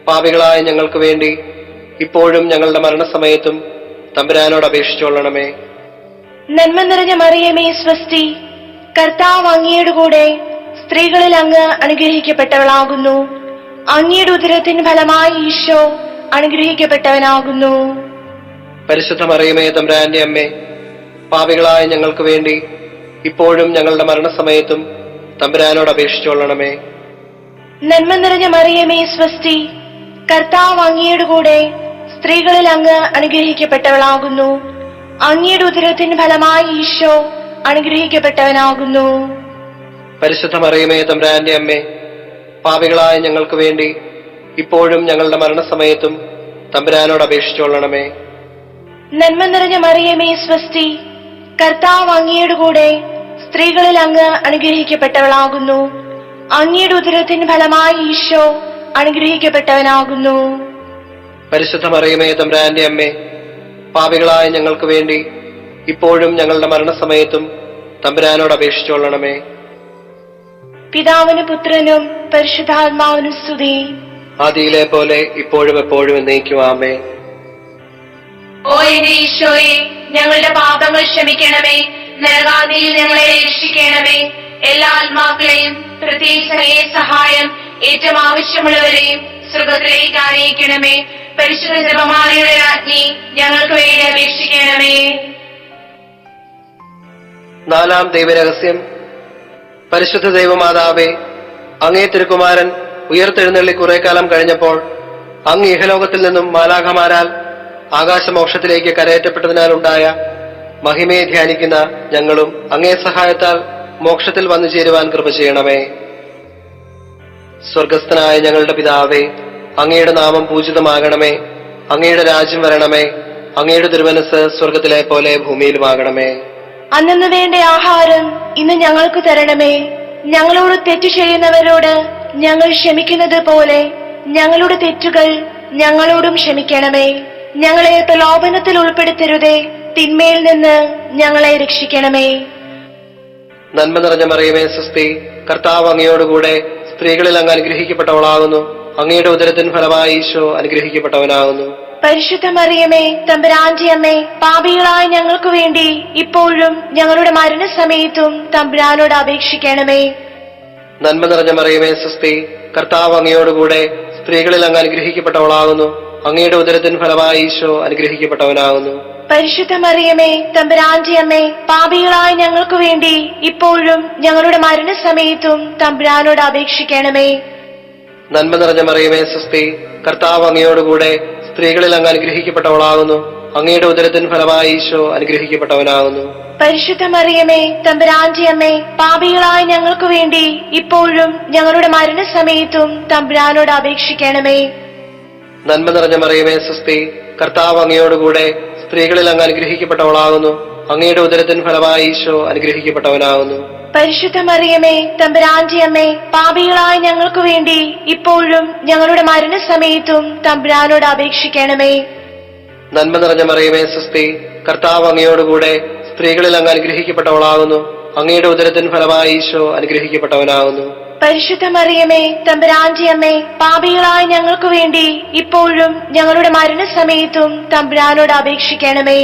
പാപികളായ ഞങ്ങൾക്ക് വേണ്ടി ഇപ്പോഴും ഞങ്ങളുടെ മരണസമയത്തും തമ്പുരാനോട് അപേക്ഷിച്ചുകൊള്ളണമേ. നന്മ നിറഞ്ഞ മറിയമേ സ്വസ്തി, കർത്താവ് അങ്ങയുടെ കൂടെ സ്ത്രീകളിൽ അങ്ങ് അനുഗ്രഹിക്കപ്പെട്ടവളാകുന്നു. അങ്ങയുടെ ഉദരത്തിൻ ഫലമായി ഈശോ അനുഗ്രഹിക്കപ്പെട്ടവനാകുന്നു. പരിശുദ്ധ മറിയമേ തമ്പുരാന്റെ അമ്മേ, പാപികളായ ഞങ്ങൾക്ക് വേണ്ടി ഇപ്പോഴും ഞങ്ങളുടെ മരണസമയത്തും തമ്പുരാനോട് അപേക്ഷിച്ചുകൊള്ളണമേ. നന്മ നിറഞ്ഞ മറിയമേ സ്വസ്തി, കർത്താവ് അങ്ങയുടെ കൂടെ സ്ത്രീകളിൽ അങ്ങ് അനുഗ്രഹിക്കപ്പെട്ടവളാകുന്നു. അങ്ങയുടെ ഉദരത്തിൻ ഫലമായി ഈശോ അനുഗ്രഹിക്കപ്പെട്ടവനാകുന്നു. പരിശുദ്ധ മറിയമേ തമ്പുരാന്റെ അമ്മേ, പാപികളായ ഞങ്ങൾക്ക് വേണ്ടി ഇപ്പോഴും ഞങ്ങളുടെ മരണസമയത്തും തമ്പുരാനോട് അപേക്ഷിച്ചുകൊള്ളണമേ. നന്മ നിറഞ്ഞ മറിയമേ സ്വസ്തി, കർത്താവ് അങ്ങയുടെ കൂടെ സ്ത്രീകളിൽ അങ്ങ് അനുഗ്രഹിക്കപ്പെട്ടവളാകുന്നു. അങ്ങയുടെ ഉദരത്തിൻ ഫലമായി ഈശോ അനുഗ്രഹിക്കപ്പെട്ടവനാകുന്നു. പരിശുദ്ധ മറിയമേ തമ്പുരാന്റെ അമ്മേ, പാപികളായ ഞങ്ങൾക്ക് വേണ്ടി ഇപ്പോഴും ഞങ്ങളുടെ മരണസമയത്തും തമ്പുരാനോട് അപേക്ഷിച്ചുകൊള്ളണമേ. പിതാവിന് പുത്രനും പരിശുദ്ധാത്മാവിനും സ്തുതി. ആദിയിലെ പോലെ ഇപ്പോഴും എപ്പോഴും എന്നേക്കും ആമേൻ. ഓ എന്റെ ഈശോയെ, ഞങ്ങളുടെ പാപങ്ങൾ ക്ഷമിക്കണമേ. നരകാഗ്നിയിൽ ഞങ്ങളെ രക്ഷിക്കണമേ. എല്ലാ ആത്മാക്കളെയും പ്രത്യേകിച്ച് സഹായം ഏറ്റവും ആവശ്യമുള്ളവരെയും സ്വർഗത്തിലേക്ക് ആനയിക്കണമേ. പരിശുദ്ധ ജപമാലയുടെ രാജ്ഞി ഞങ്ങൾക്ക് വേണ്ടി അപേക്ഷിക്കണമേ. നാലാം ദൈവരഹസ്യം. പരിശുദ്ധ ദൈവമാതാവേ, അങ്ങേ തിരുക്കുമാരൻ ഉയർത്തെഴുന്നള്ളി കുറെ കാലം കഴിഞ്ഞപ്പോൾ അങ്ങ് ഇഹലോകത്തിൽ നിന്നും മാലാഖമാരാൽ ആകാശമോക്ഷത്തിലേക്ക് കരയേറ്റപ്പെട്ടതിനാലുണ്ടായ മഹിമയെ ധ്യാനിക്കുന്ന ഞങ്ങളും അങ്ങേ സഹായത്താൽ മോക്ഷത്തിൽ വന്നു ചേരുവാൻ കൃപ ചെയ്യണമേ. സ്വർഗസ്ഥനായ ഞങ്ങളുടെ പിതാവേ, അങ്ങയുടെ നാമം പൂജിതമാകണമേ. അങ്ങയുടെ രാജ്യം വരണമേ. അങ്ങയുടെ തിരുമനസ് സ്വർഗത്തിലെ പോലെ ഭൂമിയിലുമാകണമേ. അന്നു വേണ്ട ആഹാരം ഇന്ന് ഞങ്ങൾക്ക് തരണമേ. ഞങ്ങളോട് തെറ്റു ചെയ്യുന്നവരോട് ഞങ്ങൾ ക്ഷമിക്കുന്നത് പോലെ ഞങ്ങളുടെ തെറ്റുകൾ ഞങ്ങളോടും ക്ഷമിക്കണമേ. ഞങ്ങളെ പ്രലോഭനത്തിൽ ഉൾപ്പെടുത്തരുതേ, തിന്മയിൽ നിന്ന് ഞങ്ങളെ രക്ഷിക്കണമേ. നന്മ നിറഞ്ഞ മറിയമേ സ്വസ്തി, കർത്താവ് അങ്ങയോടുകൂടെ സ്ത്രീകളിൽ അങ്ങ് അനുഗ്രഹിക്കപ്പെട്ടവളാകുന്നു. അങ്ങയുടെ ഉദരത്തിൻ ഫലമായി ഈശോ അനുഗ്രഹിക്കപ്പെട്ടവനാകുന്നു. പരിശുദ്ധ മറിയമേ തമ്പുരാന്റെ അമ്മേ, പാപികളായ ഞങ്ങൾക്ക് വേണ്ടി ഇപ്പോഴും ഞങ്ങളുടെ മരണസമയത്തും തമ്പുരാനോട് അപേക്ഷിക്കണമേ. നന്മ നിറഞ്ഞ മറിയമേ സ്വസ്തി, കർത്താവ് അങ്ങയോടുകൂടെ സ്ത്രീകളിൽ അങ്ങ് അനുഗ്രഹിക്കപ്പെട്ടവളാകുന്നു. അങ്ങയുടെ ഉദരത്തിൻ ഫലമായി ഈശോ അനുഗ്രഹിക്കപ്പെട്ടവനാകുന്നു. പരിശുദ്ധ മറിയമേ തമ്പുരാന്റെ അമ്മേ, പാപികളായ ഞങ്ങൾക്ക് വേണ്ടി ഇപ്പോഴും ഞങ്ങളുടെ മരണസമയത്തും തമ്പുരാനോട് അപേക്ഷിക്കണമേ. നന്മ നിറഞ്ഞ മറിയമേ സ്വസ്തി, കർത്താവ് അങ്ങയോടുകൂടെ സ്ത്രീകളിൽ അങ്ങ് അനുഗ്രഹിക്കപ്പെട്ടവളാകുന്നു. അങ്ങയുടെ ഉദരത്തിൻ ഫലമായി ഈശോ അനുഗ്രഹിക്കപ്പെട്ടവനാകുന്നു. പരിശുദ്ധ മറിയമേ തമ്പുരാന്റെ അമ്മേ, പാപികളായ ഞങ്ങൾക്ക് വേണ്ടി ഇപ്പോഴും ഞങ്ങളുടെ മരണസമയത്തും തമ്പുരാനോട് അപേക്ഷിക്കണമേ. നന്മ നിറഞ്ഞ മറിയമേ സ്വസ്തി, കർത്താവ് അങ്ങയോടുകൂടെ സ്ത്രീകളിൽ അങ്ങ് അനുഗ്രഹിക്കപ്പെട്ടവളാകുന്നു. അങ്ങയുടെ ഉദരത്തിൻ ഫലമായി ഈശോ അനുഗ്രഹിക്കപ്പെട്ടവനാകുന്നു. പരിശുദ്ധ മറിയമേ തമ്പുരാന്റെ അമ്മേ, പാപികളായ ഞങ്ങൾക്ക് വേണ്ടി ഇപ്പോഴും ഞങ്ങളുടെ മരണസമയത്തും തമ്പുരാനോട് അപേക്ഷിക്കണമേ. നന്മ നിറഞ്ഞ മറിയമേ സ്വസ്തി, കർത്താവ് അങ്ങയോടുകൂടെ സ്ത്രീകളിൽ അങ്ങ് അനുഗ്രഹിക്കപ്പെട്ടവളാകുന്നു. അങ്ങയുടെ ഉദരത്തിൻ ഫലമായി ഈശോ അനുഗ്രഹിക്കപ്പെട്ടവനാകുന്നു. പരിശുദ്ധ മറിയമേ തമ്പുരാന്റെ അമ്മേ, പാപികളായ ഞങ്ങൾക്ക് വേണ്ടി ഇപ്പോഴും ഞങ്ങളുടെ മരണസമയത്തും തമ്പുരാനോട് അപേക്ഷിക്കണമേ.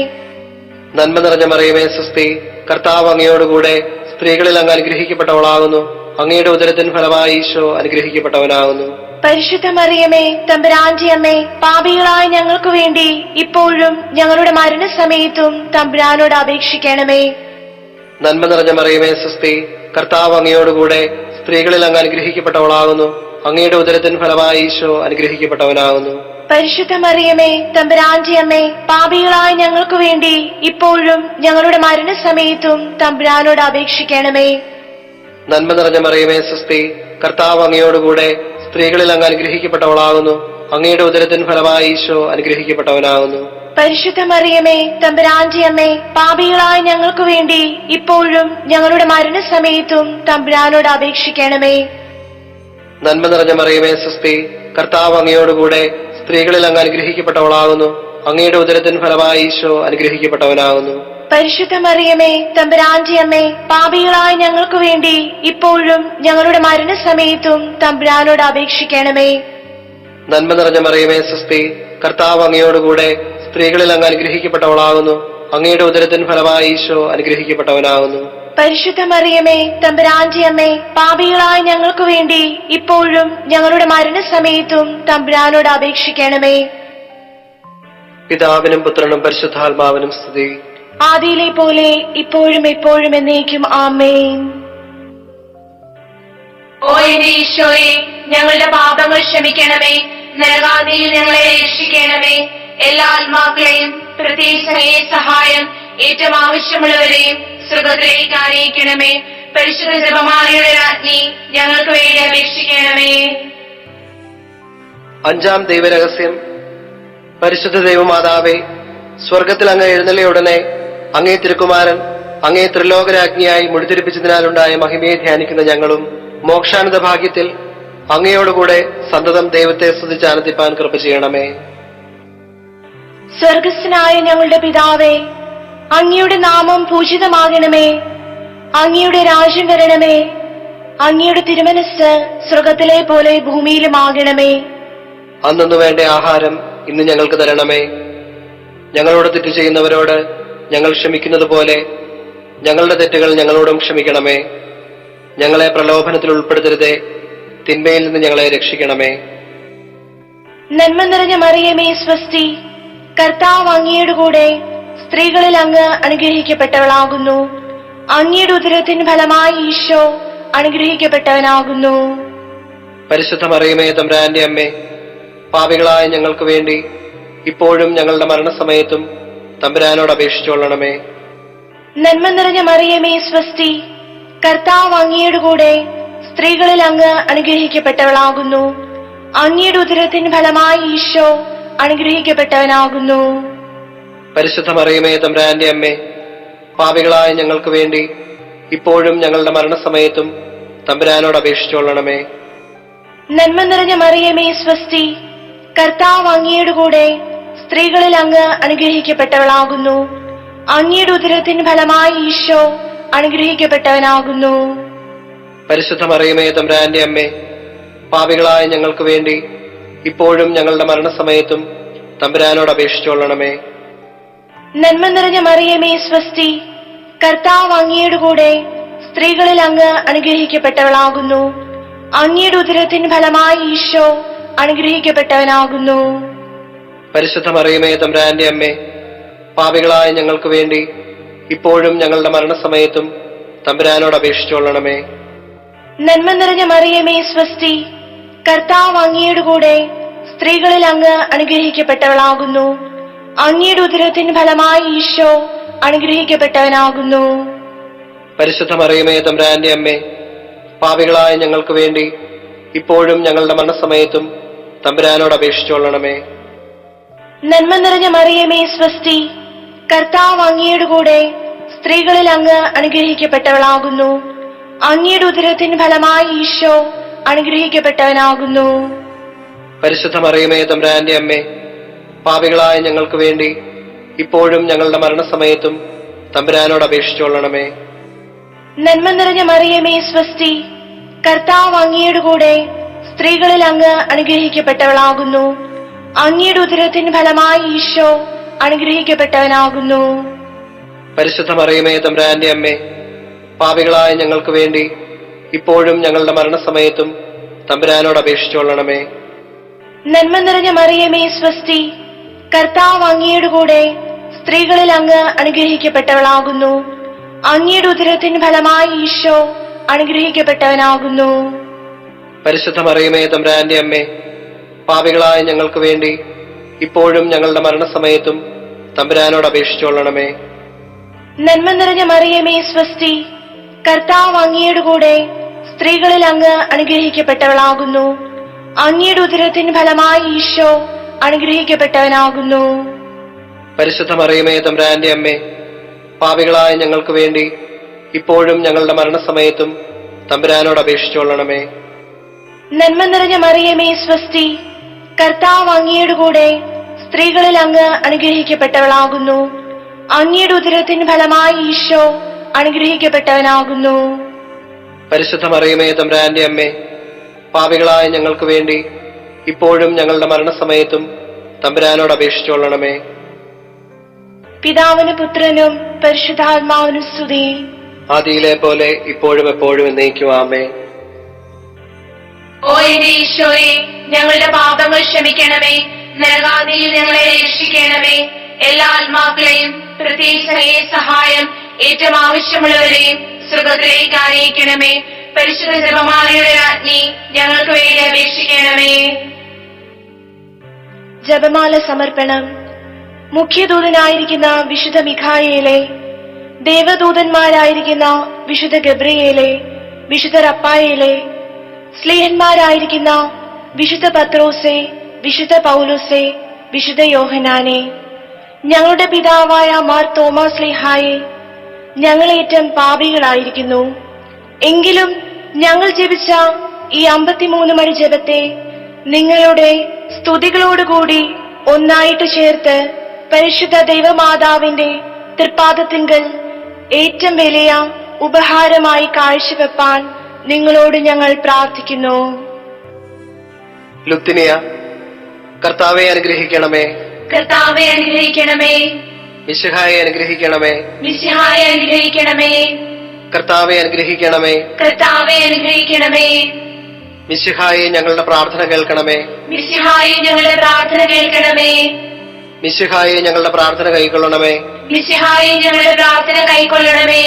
നന്മ നിറഞ്ഞ മറിയമേ സ്വസ്തി, കർത്താവ് അങ്ങയോടുകൂടെ സ്ത്രീകളിൽ അങ്ങ് അനുഗ്രഹിക്കപ്പെട്ടവളാകുന്നു. അങ്ങയുടെ ഉദരത്തിൻ ഫലമായി ഈശോ അനുഗ്രഹിക്കപ്പെട്ടവനാകുന്നു. പരിശുദ്ധ മറിയമേ, തമ്പുരാന്റെ അമ്മേ, പാപികളായ ഞങ്ങൾക്ക് വേണ്ടി ഇപ്പോഴും ഞങ്ങളുടെ മരണസമയത്തും തമ്പുരാനോട് അപേക്ഷിക്കണമേ. നന്മ നിറഞ്ഞ മറിയമേ സ്വസ്തി, കർത്താവ് അങ്ങയോടുകൂടെ സ്ത്രീകളിൽ അങ്ങ് അനുഗ്രഹിക്കപ്പെട്ടവളാകുന്നു. അങ്ങയുടെ ഉദരത്തിൻ ഫലമായി ഈശോ അനുഗ്രഹിക്കപ്പെട്ടവനാകുന്നു. പരിശുദ്ധ മറിയമേ, തമ്പുരാന്റെ അമ്മേ, പാപികളായ ഞങ്ങൾക്ക് വേണ്ടി ഇപ്പോഴും ഞങ്ങളുടെ മരണസമയത്തും തമ്പുരാനോട് അപേക്ഷിക്കണമേ. നന്മ നിറഞ്ഞ മറിയമേ സ്വസ്തി, കർത്താവ് അങ്ങയോടുകൂടെ സ്ത്രീകളിൽ അങ്ങ് അനുഗ്രഹിക്കപ്പെട്ടവളാകുന്നു. അങ്ങയുടെ ഉദരത്തിൻ ഫലമായി ഈശോ അനുഗ്രഹിക്കപ്പെട്ടവനാകുന്നു. പരിശുദ്ധ മറിയമേ, തമ്പുരാന്റെ അമ്മേ, പാപികളായ ഞങ്ങൾക്ക് വേണ്ടി ഇപ്പോഴും ഞങ്ങളുടെ മരണസമയത്തും തമ്പുരാനോട് അപേക്ഷിക്കണമേ. നന്മ നിറഞ്ഞ മറിയമേ സ്വസ്തി, കർത്താവ് അങ്ങയോടുകൂടെ സ്ത്രീകളിൽ അങ്ങ് അനുഗ്രഹിക്കപ്പെട്ടവളാകുന്നു. അങ്ങയുടെ ഉദരത്തിൻ ഫലമായി ഈശോ അനുഗ്രഹിക്കപ്പെട്ടവനാകുന്നു. പരിശുദ്ധ മറിയമേ, തമ്പുരാന്റെ അമ്മേ, പാപികളായ ഞങ്ങൾക്ക് വേണ്ടി ഇപ്പോഴും ഞങ്ങളുടെ മരണസമയത്തും തമ്പുരാനോട് അപേക്ഷിക്കണമേ. നന്മ നിറഞ്ഞ മറിയമേ സ്വസ്തി, കർത്താവ് അങ്ങയോടുകൂടെ സ്ത്രീകളിൽ അങ്ങ് അനുഗ്രഹിക്കപ്പെട്ടവളാകുന്നു. അങ്ങയുടെ ഉദരത്തിൻ ഫലമായി ഈശോ അനുഗ്രഹിക്കപ്പെട്ടവനാകുന്നു. പരിശുദ്ധ മറിയമേ, തമ്പുരാന്റെ അമ്മേ, പാപികളായ ഞങ്ങൾക്ക് വേണ്ടി ഇപ്പോഴും ഞങ്ങളുടെ മരണസമയത്തും തമ്പുരാനോട് അപേക്ഷിക്കണമേ. പിതാവിനും പുത്രനും പരിശുദ്ധാത്മാവിനും സ്തുതി. ആദിയിലെ പോലെ ഇപ്പോഴും എപ്പോഴും എന്നേക്കും ആമേൻ. ഓ എന്റെ ഈശോയെ, ഞങ്ങളുടെ പാപങ്ങൾ ക്ഷമിക്കണമേ. നരകാദിയിൽ ഞങ്ങളെ രക്ഷിക്കണമേ. എല്ലാ ആത്മാക്കളെയും, പ്രത്യേകിച്ച് അങ്ങയെ സഹായം ഏറ്റവും ആവശ്യമുള്ളവരെയും സ്വർഗ്ഗത്തിലേക്ക് ആനയിക്കണമേ. പരിശുദ്ധ ജപമാലയുടെ രാജ്ഞി, ഞങ്ങൾക്ക് വേണ്ടി അപേക്ഷിക്കണമേ. അഞ്ചാം ദൈവരഹസ്യം. പരിശുദ്ധ ദൈവമാതാവേ, സ്വർഗത്തിൽ അങ്ങ് എഴുന്നള്ളിയ അങ്ങേ തിരുക്കുമാരൻ അങ്ങേ ത്രിലോകരാജ്ഞിയായി മുടിതിരിപ്പിച്ചതിനാലുണ്ടായ മഹിമയെ ധ്യാനിക്കുന്ന ഞങ്ങളും മോക്ഷാനന്ദ ഭാഗ്യത്തിൽ അങ്ങയോടുകൂടെ സന്തതം ദൈവത്തെ സ്തുതിച്ച് ആനന്ദിപ്പാൻ കൃപ ചെയ്യണമേ. സ്വർഗസ്ഥനായ ഞങ്ങളുടെ പിതാവേ, അങ്ങയുടെ നാമം പൂജിതമാകണമേ. അങ്ങയുടെ രാജ്യം വരണമേ. അങ്ങയുടെ തിരുമനസ്സ് സ്വർഗത്തിലെ പോലെ ഭൂമിയിലുമാകണമേ. അന്നു വേണ്ട ആഹാരം ഇന്ന് ഞങ്ങൾക്ക് തരണമേ. ഞങ്ങളോട് തെറ്റ് ചെയ്യുന്നവരോട് ഞങ്ങൾ ക്ഷമിക്കുന്നത് പോലെ ഞങ്ങളുടെ തെറ്റുകൾ ഞങ്ങളോടും ക്ഷമിക്കണമേ. ഞങ്ങളെ പ്രലോഭനത്തിൽ ഉൾപ്പെടുത്തരുതേ, തിന്മയിൽ നിന്ന് ഞങ്ങളെ രക്ഷിക്കണമേ. നന്മ നിറഞ്ഞ മറിയമേ സ്വസ്തി, കർത്താവ് അങ്ങയുടെ കൂടെ സ്ത്രീകളിൽ അങ്ങ് അനുഗ്രഹിക്കപ്പെട്ടവളാകുന്നു. അങ്ങയുടെ ഉദരത്തിൻ ഫലമായി ഈശോ അനുഗ്രഹിക്കപ്പെട്ടവനാകുന്നു. പരിശുദ്ധ മറിയമേ, തമ്പുരാന്റെ അമ്മേ, പാപികളായ ഞങ്ങൾക്ക് വേണ്ടി ഇപ്പോഴും ഞങ്ങളുടെ മരണസമയത്തും തമ്പുരാനോട് അപേക്ഷിച്ചുകൊള്ളണമേ. നന്മ നിറഞ്ഞ മറിയമേ സ്വസ്തി, കർത്താവ് അങ്ങയുടെ കൂടെ സ്ത്രീകളിൽ അങ്ങ് അനുഗ്രഹിക്കപ്പെട്ടവളാകുന്നു. അങ്ങയുടെ ഉദരത്തിൻ ഫലമായി ഈശോ അനുഗ്രഹിക്കപ്പെട്ടവനാകുന്നു. പരിശുദ്ധ മറിയമേ, തമ്പുരാന്റെ അമ്മേ, പാപികളായ ഞങ്ങൾക്ക് വേണ്ടി ഇപ്പോഴും ഞങ്ങളുടെ മരണസമയത്തും തമ്പുരാനോട് അപേക്ഷിച്ചുകൊള്ളണമേ. നന്മ നിറഞ്ഞ മറിയമേ സ്വസ്തി, കർത്താവ് അങ്ങയുടെ കൂടെ സ്ത്രീകളിൽ അങ്ങ് അനുഗ്രഹിക്കപ്പെട്ടവളാകുന്നു. അങ്ങയുടെ ഉദരത്തിൻ ഫലമായി ഈശോ അനുഗ്രഹിക്കപ്പെട്ടവനാകുന്നു. പരിശുദ്ധ മറിയമേ, തമ്പുരാന്റെ അമ്മേ, പാപികളായ ഞങ്ങൾക്ക് വേണ്ടി ഇപ്പോഴും ഞങ്ങളുടെ മരണസമയത്തും തമ്പുരാനോട് അപേക്ഷിച്ചുകൊള്ളണമേ. നന്മ നിറഞ്ഞ മറിയമേ സ്വസ്തി, കർത്താവ് അങ്ങയുടെ കൂടെ സ്ത്രീകളിൽ അങ്ങ് അനുഗ്രഹിക്കപ്പെട്ടവളാകുന്നു. അങ്ങയുടെ ഉദരത്തിൻ ഫലമായി ഈശോ അനുഗ്രഹിക്കപ്പെട്ടവനാകുന്നു. പരിശുദ്ധ മറിയമേ, തമ്പുരാന്റെ അമ്മേ, പാപികളായ ഞങ്ങൾക്ക് വേണ്ടി ഇപ്പോഴും ഞങ്ങളുടെ മരണസമയത്തും തമ്പുരാനോട് അപേക്ഷിച്ചുകൊള്ളണമേ. നന്മ നിറഞ്ഞ മറിയമേ സ്വസ്തി, കർത്താവ് അങ്ങയുടെ കൂടെ സ്ത്രീകളിൽ അങ്ങ് അനുഗ്രഹിക്കപ്പെട്ടവളാകുന്നു. അങ്ങയുടെ ഉദരത്തിൻ ഫലമായി ഈശോ അനുഗ്രഹിക്കപ്പെട്ടവനാകുന്നു. പരിശുദ്ധ മറിയമേ, തമ്പുരാന്റെ അമ്മേ, പാപികളായ ഞങ്ങൾക്ക് വേണ്ടി ഇപ്പോഴും ഞങ്ങളുടെ മരണസമയത്തും തമ്പുരാനോട് അപേക്ഷിച്ചുകൊള്ളണമേ. നന്മ നിറഞ്ഞ മറിയമേ സ്വസ്തി, കർത്താവ് അങ്ങയുടെ കൂടെ സ്ത്രീകളിൽ അങ്ങ് അനുഗ്രഹിക്കപ്പെട്ടവളാകുന്നു. അങ്ങയുടെ ഉദരത്തിൻ ഫലമായി ഈശോ അനുഗ്രഹിക്കപ്പെട്ടവനാകുന്നു. പരിശുദ്ധ മറിയമേ, തമ്പുരാന്റെ അമ്മേ, പാപികളായ ഞങ്ങൾക്ക് വേണ്ടി ഇപ്പോഴും ഞങ്ങളുടെ മരണസമയത്തും തമ്പുരാനോട് അപേക്ഷിച്ചുകൊള്ളണമേ. നന്മ നിറഞ്ഞ മറിയമേ സ്വസ്തി, കർത്താവ് അങ്ങയുടെ കൂടെ സ്ത്രീകളിൽ അങ്ങ് അനുഗ്രഹിക്കപ്പെട്ടവളാകുന്നു. അങ്ങയുടെ ഉദരത്തിൻ ഫലമായി ഈശോ അനുഗ്രഹിക്കപ്പെട്ടവനാകുന്നു. പരിശുദ്ധ മറിയമേ തമ്പുരാന്റെ അമ്മേ, പാപികളായ ഞങ്ങൾക്ക് വേണ്ടി ഇപ്പോഴും ഞങ്ങളുടെ മരണസമയത്തും തമ്പുരാനോട് അപേക്ഷിച്ചുകൊള്ളണമേ. നന്മ നിറഞ്ഞ മറിയമേ സ്വസ്തി, കർത്താവ് അങ്ങയുടെ കൂടെ സ്ത്രീകളിൽ അങ്ങ് അനുഗ്രഹിക്കപ്പെട്ടവളാകുന്നു. അങ്ങയുടെ ഉദരത്തിൻ ഫലമായി ഈശോ അനുഗ്രഹിക്കപ്പെട്ടവനാകുന്നു. പരിശുദ്ധ മറിയമേ തമ്പുരാന്റെ അമ്മേ, പാപികളായ ഞങ്ങൾക്ക് വേണ്ടി ഇപ്പോഴും ഞങ്ങളുടെ മരണസമയത്തും തമ്പുരാനോട് അപേക്ഷിച്ചുകൊള്ളണമേ. നന്മ നിറഞ്ഞ മറിയമേ സ്വസ്തി, കർത്താവ് അങ്ങയുടെ കൂടെ സ്ത്രീകളിൽ അങ്ങ് അനുഗ്രഹിക്കപ്പെട്ടവളാകുന്നു. അങ്ങയുടെ ഉദരത്തിൻ ഫലമായി ഈശോ അനുഗ്രഹിക്കപ്പെട്ടവനാകുന്നു. പരിശുദ്ധ മറിയമേ തമ്പുരാന്റെ അമ്മേ, പാപികളായ ഞങ്ങൾക്ക് വേണ്ടി ഇപ്പോഴും ഞങ്ങളുടെ മരണസമയത്തും തമ്പുരാനോട് അപേക്ഷിച്ചുകൊള്ളണമേ. നന്മ നിറഞ്ഞ മറിയമേ സ്വസ്തി, കർത്താവ് അങ്ങയുടെ കൂടെ സ്ത്രീകളിൽ അങ്ങ് അനുഗ്രഹിക്കപ്പെട്ടവളാകുന്നു. അങ്ങയുടെ ഉദരത്തിൻ ഫലമായി ഈശോ അനുഗ്രഹിക്കപ്പെട്ടവനാകുന്നു. പരിശുദ്ധ മറിയമേ തമ്പുരാന്റെ അമ്മേ, പാപികളായ ഞങ്ങൾക്ക് വേണ്ടി ഇപ്പോഴും ഞങ്ങളുടെ മരണസമയത്തും തമ്പുരാനോട് അപേക്ഷിച്ചുകൊള്ളണമേ. പിതാവിനും പുത്രനും പരിശുദ്ധാത്മാവിനും സ്തുതി. ആദിയിലെ പോലെ ഇപ്പോഴും എപ്പോഴും എന്നേക്കും ആമേൻ. ഓ എന്റെ ഈശോയെ, ഞങ്ങളുടെ പാപങ്ങൾ ക്ഷമിക്കണമേ. നരകാഗ്നിയിൽ ഞങ്ങളെ രക്ഷിക്കണമേ. എല്ലാ ആത്മാക്കളെയും പ്രത്യേകിച്ച് അങ്ങേ സഹായം ഏറ്റവും ആവശ്യമുള്ളവരെയും സ്വർഗ്ഗത്തിലേക്ക് ആനയിക്കണമേ. പരിശുദ്ധ ജപമാലയുടെ രാജ്ഞി, ഞങ്ങൾക്ക് വേണ്ടി അപേക്ഷിക്കണമേ. ജപമാല സമർപ്പണം. മുഖ്യദൂതനായിരിക്കുന്ന വിശുദ്ധ മിഖായേലെ, ദേവദൂതന്മാരായിരിക്കുന്ന വിശുദ്ധ ഗബ്രിയേലെ, വിശുദ്ധ റപ്പായേലെ, സ്ലീഹന്മാരായിരിക്കുന്ന വിശുദ്ധ പത്രോസെ, വിശുദ്ധ പൗലോസെ, വിശുദ്ധ യോഹനാനെ, ഞങ്ങളുടെ പിതാവായ മാർ തോമാസ് സ്ലീഹായെ, ഞങ്ങളേറ്റം പാപികളായിരിക്കുന്നു. എങ്കിലും ഞങ്ങൾ ജപിച്ച ഈ 53 മണി ജപത്തെ നിങ്ങളുടെ സ്തുതികളോടുകൂടി ഒന്നായിട്ട് ചേർത്ത് പരിശുദ്ധ ദൈവമാതാവിന്റെ തൃപ്പാദത്തിങ്കൽ ഏറ്റവും വലിയ ഉപഹാരമായി കാഴ്ചവെപ്പാൻ നിങ്ങളോട് ഞങ്ങൾ പ്രാർത്ഥിക്കുന്നു. ലുത്തിനിയ. കർത്താവെ അനുഗ്രഹിക്കണമേ. കർത്താവെ അനുഗ്രഹിക്കണമേ. മിശിഹായെ അനുഗ്രഹിക്കണമേ. മിശിഹായെ അനുഗ്രഹിക്കണമേ. കർത്താവെ അനുഗ്രഹിക്കണമേ. കർത്താവെ അനുഗ്രഹിക്കണമേ. മിശിഹായെ ഞങ്ങളുടെ പ്രാർത്ഥന കേൾക്കണമേ. മിശിഹായെ ഞങ്ങളുടെ പ്രാർത്ഥന കേൾക്കണമേ. മിശിഹായെ ഞങ്ങളുടെ പ്രാർത്ഥന കൈക്കൊള്ളണമേ. മിശിഹായെ ഞങ്ങളുടെ പ്രാർത്ഥന കൈക്കൊള്ളണമേ.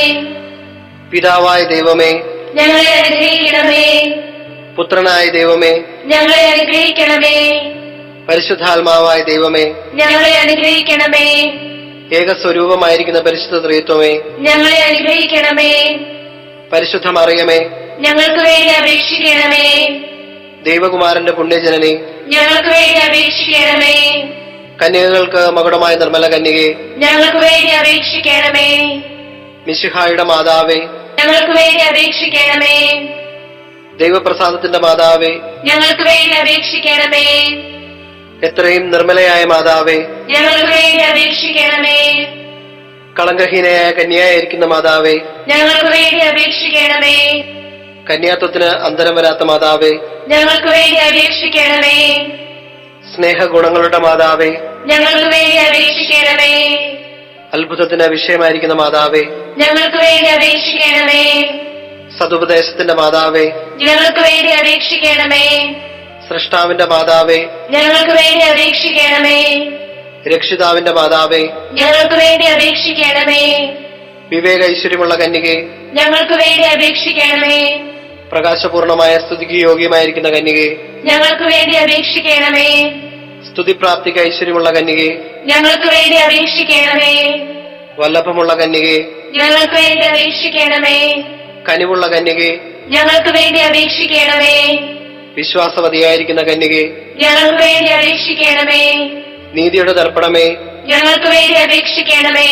പിതാവായ ദൈവമേ, ഞങ്ങളെ അനുഗ്രഹിക്കണമേ. പുത്രനായ ദൈവമേ, ഞങ്ങളെ അനുഗ്രഹിക്കണമേ. പരിശുദ്ധാത്മാവായ ദൈവമേ, ഞങ്ങളെ അനുഗ്രഹിക്കണമേ. ഏകസ്വരൂപമായിരിക്കുന്ന പരിശുദ്ധ ത്രിത്വമേ, ഞങ്ങളെ അനുഗ്രഹിക്കണമേ. പരിശുദ്ധ മറിയമേ, ഞങ്ങൾക്ക് വേണ്ടി അപേക്ഷിക്കണമേ. ദൈവകുമാരന്റെ പുണ്യജനനി, ഞങ്ങൾക്ക് വേണ്ടി അപേക്ഷിക്കണമേ. കന്യകകൾക്ക് മകുടമായ നിർമ്മല കന്യകെ, ഞങ്ങൾക്ക് വേണ്ടി അപേക്ഷിക്കണമേ. മിശിഹായുടെ മാതാവേ, ഞങ്ങൾക്ക് വേണ്ടി അപേക്ഷിക്കണമേ. ദൈവപ്രസാദത്തിന്റെ മാതാവേ, ഞങ്ങൾക്ക് വേണ്ടി അപേക്ഷിക്കണമേ. എത്രയും നിർമ്മലയായ മാതാവേ, ഞങ്ങൾക്ക് വേണ്ടി അപേക്ഷിക്കണമേ. കളങ്കഹീനയായ കന്യയായിരിക്കുന്ന മാതാവേ, ഞങ്ങൾക്ക് വേണ്ടി അപേക്ഷിക്കണമേ. കന്യാത്വത്തിന് അന്തരം വരാത്ത മാതാവേ, ഞങ്ങൾക്ക് വേണ്ടി അപേക്ഷിക്കണമേ. സ്നേഹഗുണങ്ങളുടെ മാതാവേ, ഞങ്ങൾക്ക് വേണ്ടി അപേക്ഷിക്കണമേ. അത്ഭുതത്തിന് വിഷയമായിരിക്കുന്ന മാതാവേ, ഞങ്ങൾക്ക് വേണ്ടി അപേക്ഷിക്കണമേ. സതുപദേശത്തിന്റെ മാതാവേ, ഞങ്ങൾക്ക് വേണ്ടി അപേക്ഷിക്കണമേ. സൃഷ്ടാവിന്റെ മാതാവേ, ഞങ്ങൾക്ക് വേണ്ടി അപേക്ഷിക്കണമേ. രക്ഷിതാവിന്റെ മാതാവേ, ഞങ്ങൾക്ക് വേണ്ടി അപേക്ഷിക്കണമേ. വിവേക ഐശ്വര്യമുള്ള കന്യകെ, ഞങ്ങൾക്ക് വേണ്ടി അപേക്ഷിക്കണമേ. പ്രകാശപൂർണമായ സ്തുതിക്ക് യോഗ്യമായിരിക്കുന്ന കന്യകെ, ഞങ്ങൾക്ക് വേണ്ടി അപേക്ഷിക്കണമേ. സ്തുതിപ്രാപ്തിക്ക് ഐശ്വര്യമുള്ള കന്യകെ, ഞങ്ങൾക്ക് വേണ്ടി അപേക്ഷിക്കണമേ. വല്ലഭമുള്ള കന്യകെ, ഞങ്ങൾക്ക് വേണ്ടി അപേക്ഷിക്കണമേ. കനിവുള്ള കന്യകെ, ഞങ്ങൾക്ക് വേണ്ടി അപേക്ഷിക്കണമേ. വിശ്വാസവതിയായിരിക്കുന്ന കന്യകെ, ഞങ്ങൾക്ക് വേണ്ടി അപേക്ഷിക്കണമേ. നീതിയുടെ ദർപ്പണമേ, ഞങ്ങൾക്ക് വേണ്ടി അപേക്ഷിക്കണമേ.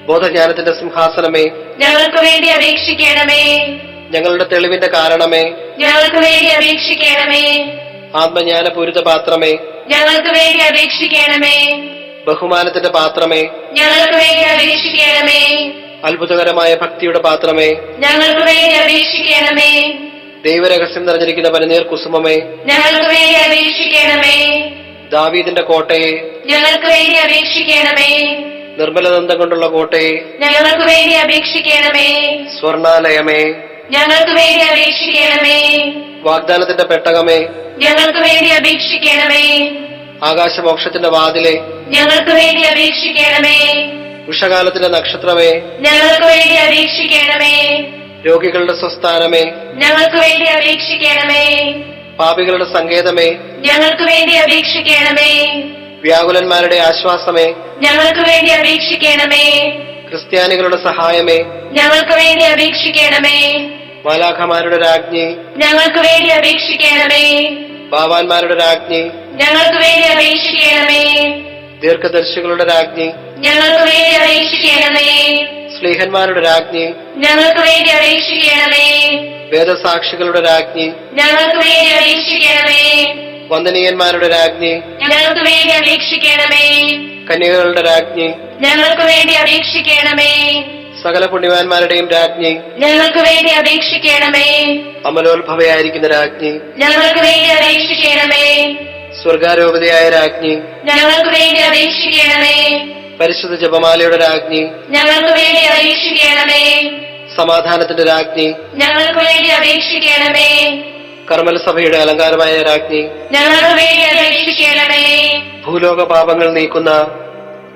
ബോധജ്ഞാനത്തിന്റെ സിംഹാസനമേ, ഞങ്ങൾക്ക് വേണ്ടി അപേക്ഷിക്കണമേ. ഞങ്ങളുടെ തെളിവിന്റെ കാരണമേ, ഞങ്ങൾക്ക് വേണ്ടി അപേക്ഷിക്കണമേ. ആത്മജ്ഞാനപൂരിത പാത്രമേ, ഞങ്ങൾക്ക് വേണ്ടി അപേക്ഷിക്കണമേ. ബഹുമാനത്തിന്റെ പാത്രമേ, ഞങ്ങൾക്ക് വേണ്ടി അപേക്ഷിക്കണമേ. അത്ഭുതകരമായ ഭക്തിയുടെ പാത്രമേ, ഞങ്ങൾക്ക് വേണ്ടി അപേക്ഷിക്കണമേ. ദൈവരഹസ്യം നിറഞ്ഞിരിക്കുന്ന പനിനീർ കുസുമമേ, ഞങ്ങൾക്ക് വേണ്ടി അപേക്ഷിക്കണമേ. ദാവീദിന്റെ കോട്ടയെ, ഞങ്ങൾക്ക് വേണ്ടി അപേക്ഷിക്കണമേ. നിർമ്മലദന്തം കൊണ്ടുള്ള കോട്ടയെ, ഞങ്ങൾക്ക് വേണ്ടി അപേക്ഷിക്കണമേ. സ്വർണാലയമേ, ഞങ്ങൾക്ക് വേണ്ടി അപേക്ഷിക്കണമേ. വാഗ്ദാനത്തിന്റെ പെട്ടകമേ, ഞങ്ങൾക്ക് വേണ്ടി അപേക്ഷിക്കണമേ. ആകാശമോക്ഷത്തിന്റെ വാതിലെ, ഞങ്ങൾക്ക് വേണ്ടി അപേക്ഷിക്കണമേ. ഉഷകാലത്തിന്റെ നക്ഷത്രമേ, ഞങ്ങൾക്ക് വേണ്ടി അപേക്ഷിക്കണമേ. രോഗികളുടെ സ്വസ്ഥാനമേ, ഞങ്ങൾക്ക് വേണ്ടി അപേക്ഷിക്കണമേ. പാപികളുടെ സങ്കേതമേ, ഞങ്ങൾക്ക് വേണ്ടി അപേക്ഷിക്കണമേ. വ്യാകുലന്മാരുടെ ആശ്വാസമേ, ഞങ്ങൾക്ക് വേണ്ടി അപേക്ഷിക്കണമേ. ക്രിസ്ത്യാനികളുടെ സഹായമേ, ഞങ്ങൾക്ക് വേണ്ടി അപേക്ഷിക്കണമേ. മാലാഖമാരുടെ രാജ്ഞി, ഞങ്ങൾക്ക് വേണ്ടി അപേക്ഷിക്കണമേ. ബാവാന്മാരുടെ രാജ്ഞി, ഞങ്ങൾക്ക് വേണ്ടി അപേക്ഷിക്കണമേ. ദീർഘദർശികളുടെ രാജ്ഞി, ഞങ്ങൾക്ക് വേണ്ടി അപേക്ഷിക്കണമേ. സ്ലീഹന്മാരുടെ രാജ്ഞി, ഞങ്ങൾക്ക് വേണ്ടി അപേക്ഷിക്കണമേ. വേദസാക്ഷികളുടെ രാജ്ഞി, ഞങ്ങൾക്ക് വേണ്ടി അപേക്ഷിക്കണമേ. വന്ദനീയന്മാരുടെ രാജ്ഞി, ഞങ്ങൾക്ക് വേണ്ടി അപേക്ഷിക്കണമേ. കന്യകകളുടെ രാജ്ഞി, ഞങ്ങൾക്ക് വേണ്ടി അപേക്ഷിക്കണമേ. സകല പുണ്യവാന്മാരുടെയും രാജ്ഞി, ഞങ്ങൾക്ക് വേണ്ടി അപേക്ഷിക്കണമേ. അമലോത്ഭവയായിരിക്കുന്ന രാജ്ഞി, ഞങ്ങൾക്ക് വേണ്ടി അപേക്ഷിക്കണമേ. സ്വർഗാരോപതയായ രാജ്ഞി, ഞങ്ങൾക്ക് വേണ്ടി അപേക്ഷിക്കണമേ. പരിശുദ്ധ ജപമാലയുടെ രാജ്ഞി, ഞങ്ങൾക്ക് വേണ്ടി അപേക്ഷിക്കണമേ. സമാധാനത്തിന്റെ രാജ്ഞി, ഞങ്ങൾക്ക് വേണ്ടി അപേക്ഷിക്കണമേ. കർമ്മല സഭയുടെ അലങ്കാരമായ രാജ്ഞി, ഞങ്ങൾക്ക് വേണ്ടി അപേക്ഷിക്കണമേ. ഭൂലോക പാപങ്ങൾ നീക്കുന്ന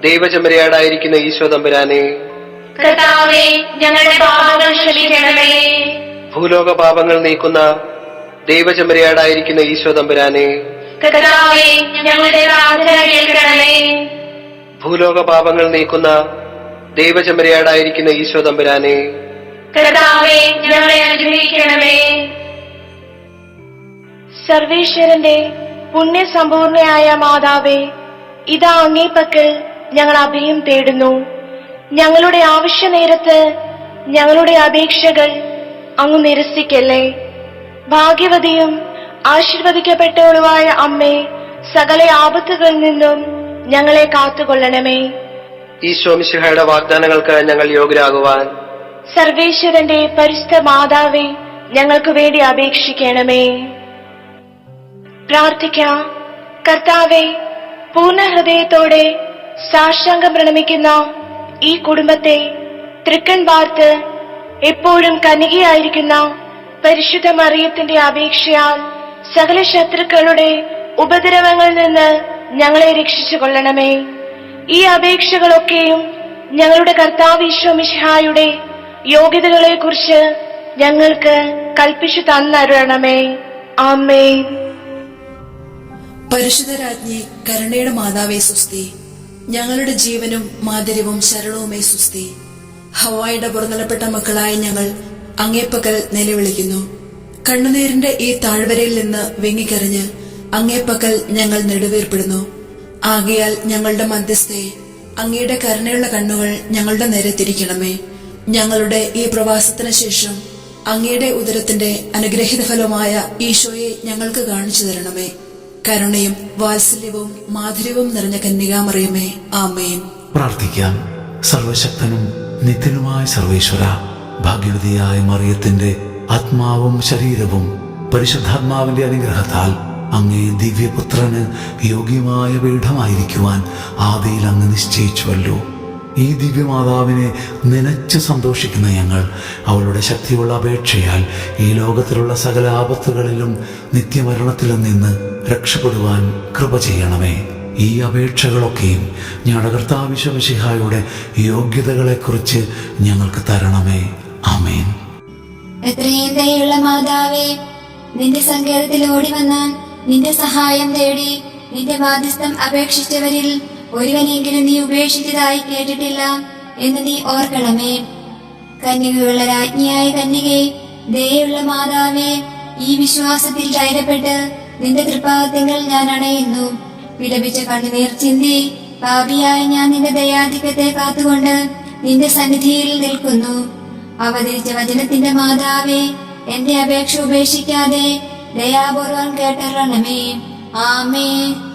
ദൈവചെമ്മരിയാടായിരിക്കുന്ന ഈശോ തമ്പുരാനെ, കർത്താവേ, ഞങ്ങളുടെ പാപങ്ങൾ ക്ഷമിക്കണമേ. ഭൂലോക പാപങ്ങൾ നീക്കുന്ന ദൈവചെമ്മരിയാടായിരിക്കുന്ന ഈശോ തമ്പുരാനെ, കർത്താവേ, ഞങ്ങളുടെ പ്രാർത്ഥന കേൾക്കണമേ. ഭൂലോക പാപങ്ങൾ നീക്കുന്ന ദൈവചെമ്മരിയാടായിരിക്കുന്ന ഈശോ തമ്പുരാനെ, കർത്താവേ, ഞങ്ങളെ അനുഗ്രഹിക്കണമേ. സർവേശ്വരന്റെ പുണ്യസമ്പൂർണയായ മാതാവേ, ഇതാ അങ്ങേ പക്കൽ ഞങ്ങൾ അഭയം തേടുന്നു. ഞങ്ങളുടെ ആവശ്യ നേരത്ത് ഞങ്ങളുടെ അപേക്ഷകൾ അങ്ങ് നിരസിക്കല്ലേ. ഭാഗ്യവതിയും ആശീർവദിക്കപ്പെട്ടവളുമായ അമ്മേ, സകല ആപത്തുകളിൽ നിന്നും ഞങ്ങളെ കാത്തുകൊള്ളണമേ. ഈശോ മിശിഹായുടെ വാഗ്ദാനങ്ങൾക്ക് ഞങ്ങൾ യോഗ്യരാകുവാൻ സർവേശ്വരന്റെ പരിശുദ്ധ മാതാവേ, ഞങ്ങൾക്ക് വേണ്ടി അപേക്ഷിക്കണമേ. പ്രാർത്ഥിക്കാം. കർത്താവേ, പൂർണ്ണ ഹൃദയത്തോടെ സാഷ്ടാംഗം പ്രണമിക്കുന്ന ഈ കുടുംബത്തെ തൃക്കൺ വാർത്ത് എപ്പോഴും കന്യകയായിരിക്കുന്ന പരിശുദ്ധ മറിയത്തിന്റെ അപേക്ഷയാൽ സകല ശത്രുക്കളുടെ ഉപദ്രവങ്ങളിൽ നിന്ന് ഞങ്ങളെ രക്ഷിച്ചു കൊള്ളണമേ. ഈ അപേക്ഷകളൊക്കെയും ഞങ്ങളുടെ കർത്താവ് ഈശോ മിശിഹായുടെ യോഗ്യതകളെ കുറിച്ച് ഞങ്ങൾക്ക് കൽപ്പിച്ചു തന്നരുളണമേ. ആമേൻ. പരിശുദ്ധരാജ്ഞി, കരുണയുടെ മാതാവേ സുസ്തി. ഞങ്ങളുടെ ജീവനും മാധുര്യവും ശരണവുമേ സുസ്തി. ഹവ്വായുടെ പുറന്തള്ളപ്പെട്ട മക്കളായ ഞങ്ങൾ അങ്ങേപ്പക്കൽ നിലവിളിക്കുന്നു. കണ്ണുനീരിന്റെ ഈ താഴ്വരയിൽ നിന്ന് വെങ്ങിക്കറിഞ്ഞ് അങ്ങേപ്പക്കൽ ഞങ്ങൾ നെടുവീർപ്പെടുന്നു. ആകയാൽ ഞങ്ങളുടെ മധ്യസ്ഥയെ അങ്ങയുടെ കരുണയുള്ള കണ്ണുകൾ ഞങ്ങളുടെ നേരെ തിരിക്കണമേ. ഞങ്ങളുടെ ഈ പ്രവാസത്തിന് ശേഷം അങ്ങയുടെ ഉദരത്തിന്റെ അനുഗ്രഹീത ഫലമായ ഈശോയെ ഞങ്ങൾക്ക് കാണിച്ചു തരണമേ. കരുണയും വാത്സല്യവും മാധുര്യവും നിറഞ്ഞ കന്യകാമറിയമേ, ആമേൻ. പ്രാർത്ഥിക്കാം. സർവശക്തനും നിത്യനുമായ സർവേശ്വര, ഭാഗ്യവതിയായ മറിയത്തിന്റെ ആത്മാവും ശരീരവും പരിശുദ്ധാത്മാവിന്റെ അനുഗ്രഹത്താൽ അങ്ങേ ദിവ്യപുത്രന് യോഗ്യമായ പീഠമായിരിക്കുവാൻ ആദിയിൽ അങ്ങ് നിശ്ചയിച്ചുവല്ലോ. ഈ ദിവ്യമാതാവിനെ നനച്ച് സന്തോഷിക്കുന്ന ഞങ്ങൾ അവളുടെ ശക്തിയുള്ള അപേക്ഷയാൽ ഈ ലോകത്തിലുള്ള സകല ആപത്തുകളിലും നിത്യമരണത്തിലും നിന്ന് രക്ഷപ്പെടുവാൻ കൃപ ചെയ്യണമേ. ഈ അപേക്ഷകളൊക്കെയും ഞങ്ങളുടെ കർത്താവ് ഈശോ മിശിഹായുടെ യോഗ്യതകളെക്കുറിച്ച് ഞങ്ങൾക്ക് തരണമേ. ആമേൻ. എത്രയും ദയുള്ള മാതാവേ, നിന്റെ സങ്കേതത്തിൽ ഓടി വന്നാൻ നിന്റെ സഹായം തേടി നിന്റെ മാധ്യസ്ഥം അപേക്ഷിച്ചവരിൽ ഒരുവനെങ്കിലും നീ ഉപേക്ഷിച്ചതായി കേട്ടിട്ടില്ല എന്ന് നീ ഓർക്കണമേ. കന്യകകളുടെ രാജ്ഞിയായ കന്യകേ, ദയുള്ള മാതാവേ, ഈ വിശ്വാസത്തിൽ ധൈര്യപ്പെട്ട് നിന്റെ തൃപ്പാദങ്ങൾ ഞാൻ അണയുന്നു. വിലപിച്ച കണ്ണുനീർ ചിന്തി പാപിയായ ഞാൻ നിന്റെ ദയാധിക്യത്തെ കാത്തുകൊണ്ട് നിന്റെ സന്നിധിയിൽ നിൽക്കുന്നു. അവതരിച്ച വചനത്തിന്റെ മാതാവേ, എന്റെ അപേക്ഷ ഉപേക്ഷിക്കാതെ ദയാപൂർവം കേട്ടറണമേ. ആമേൻ.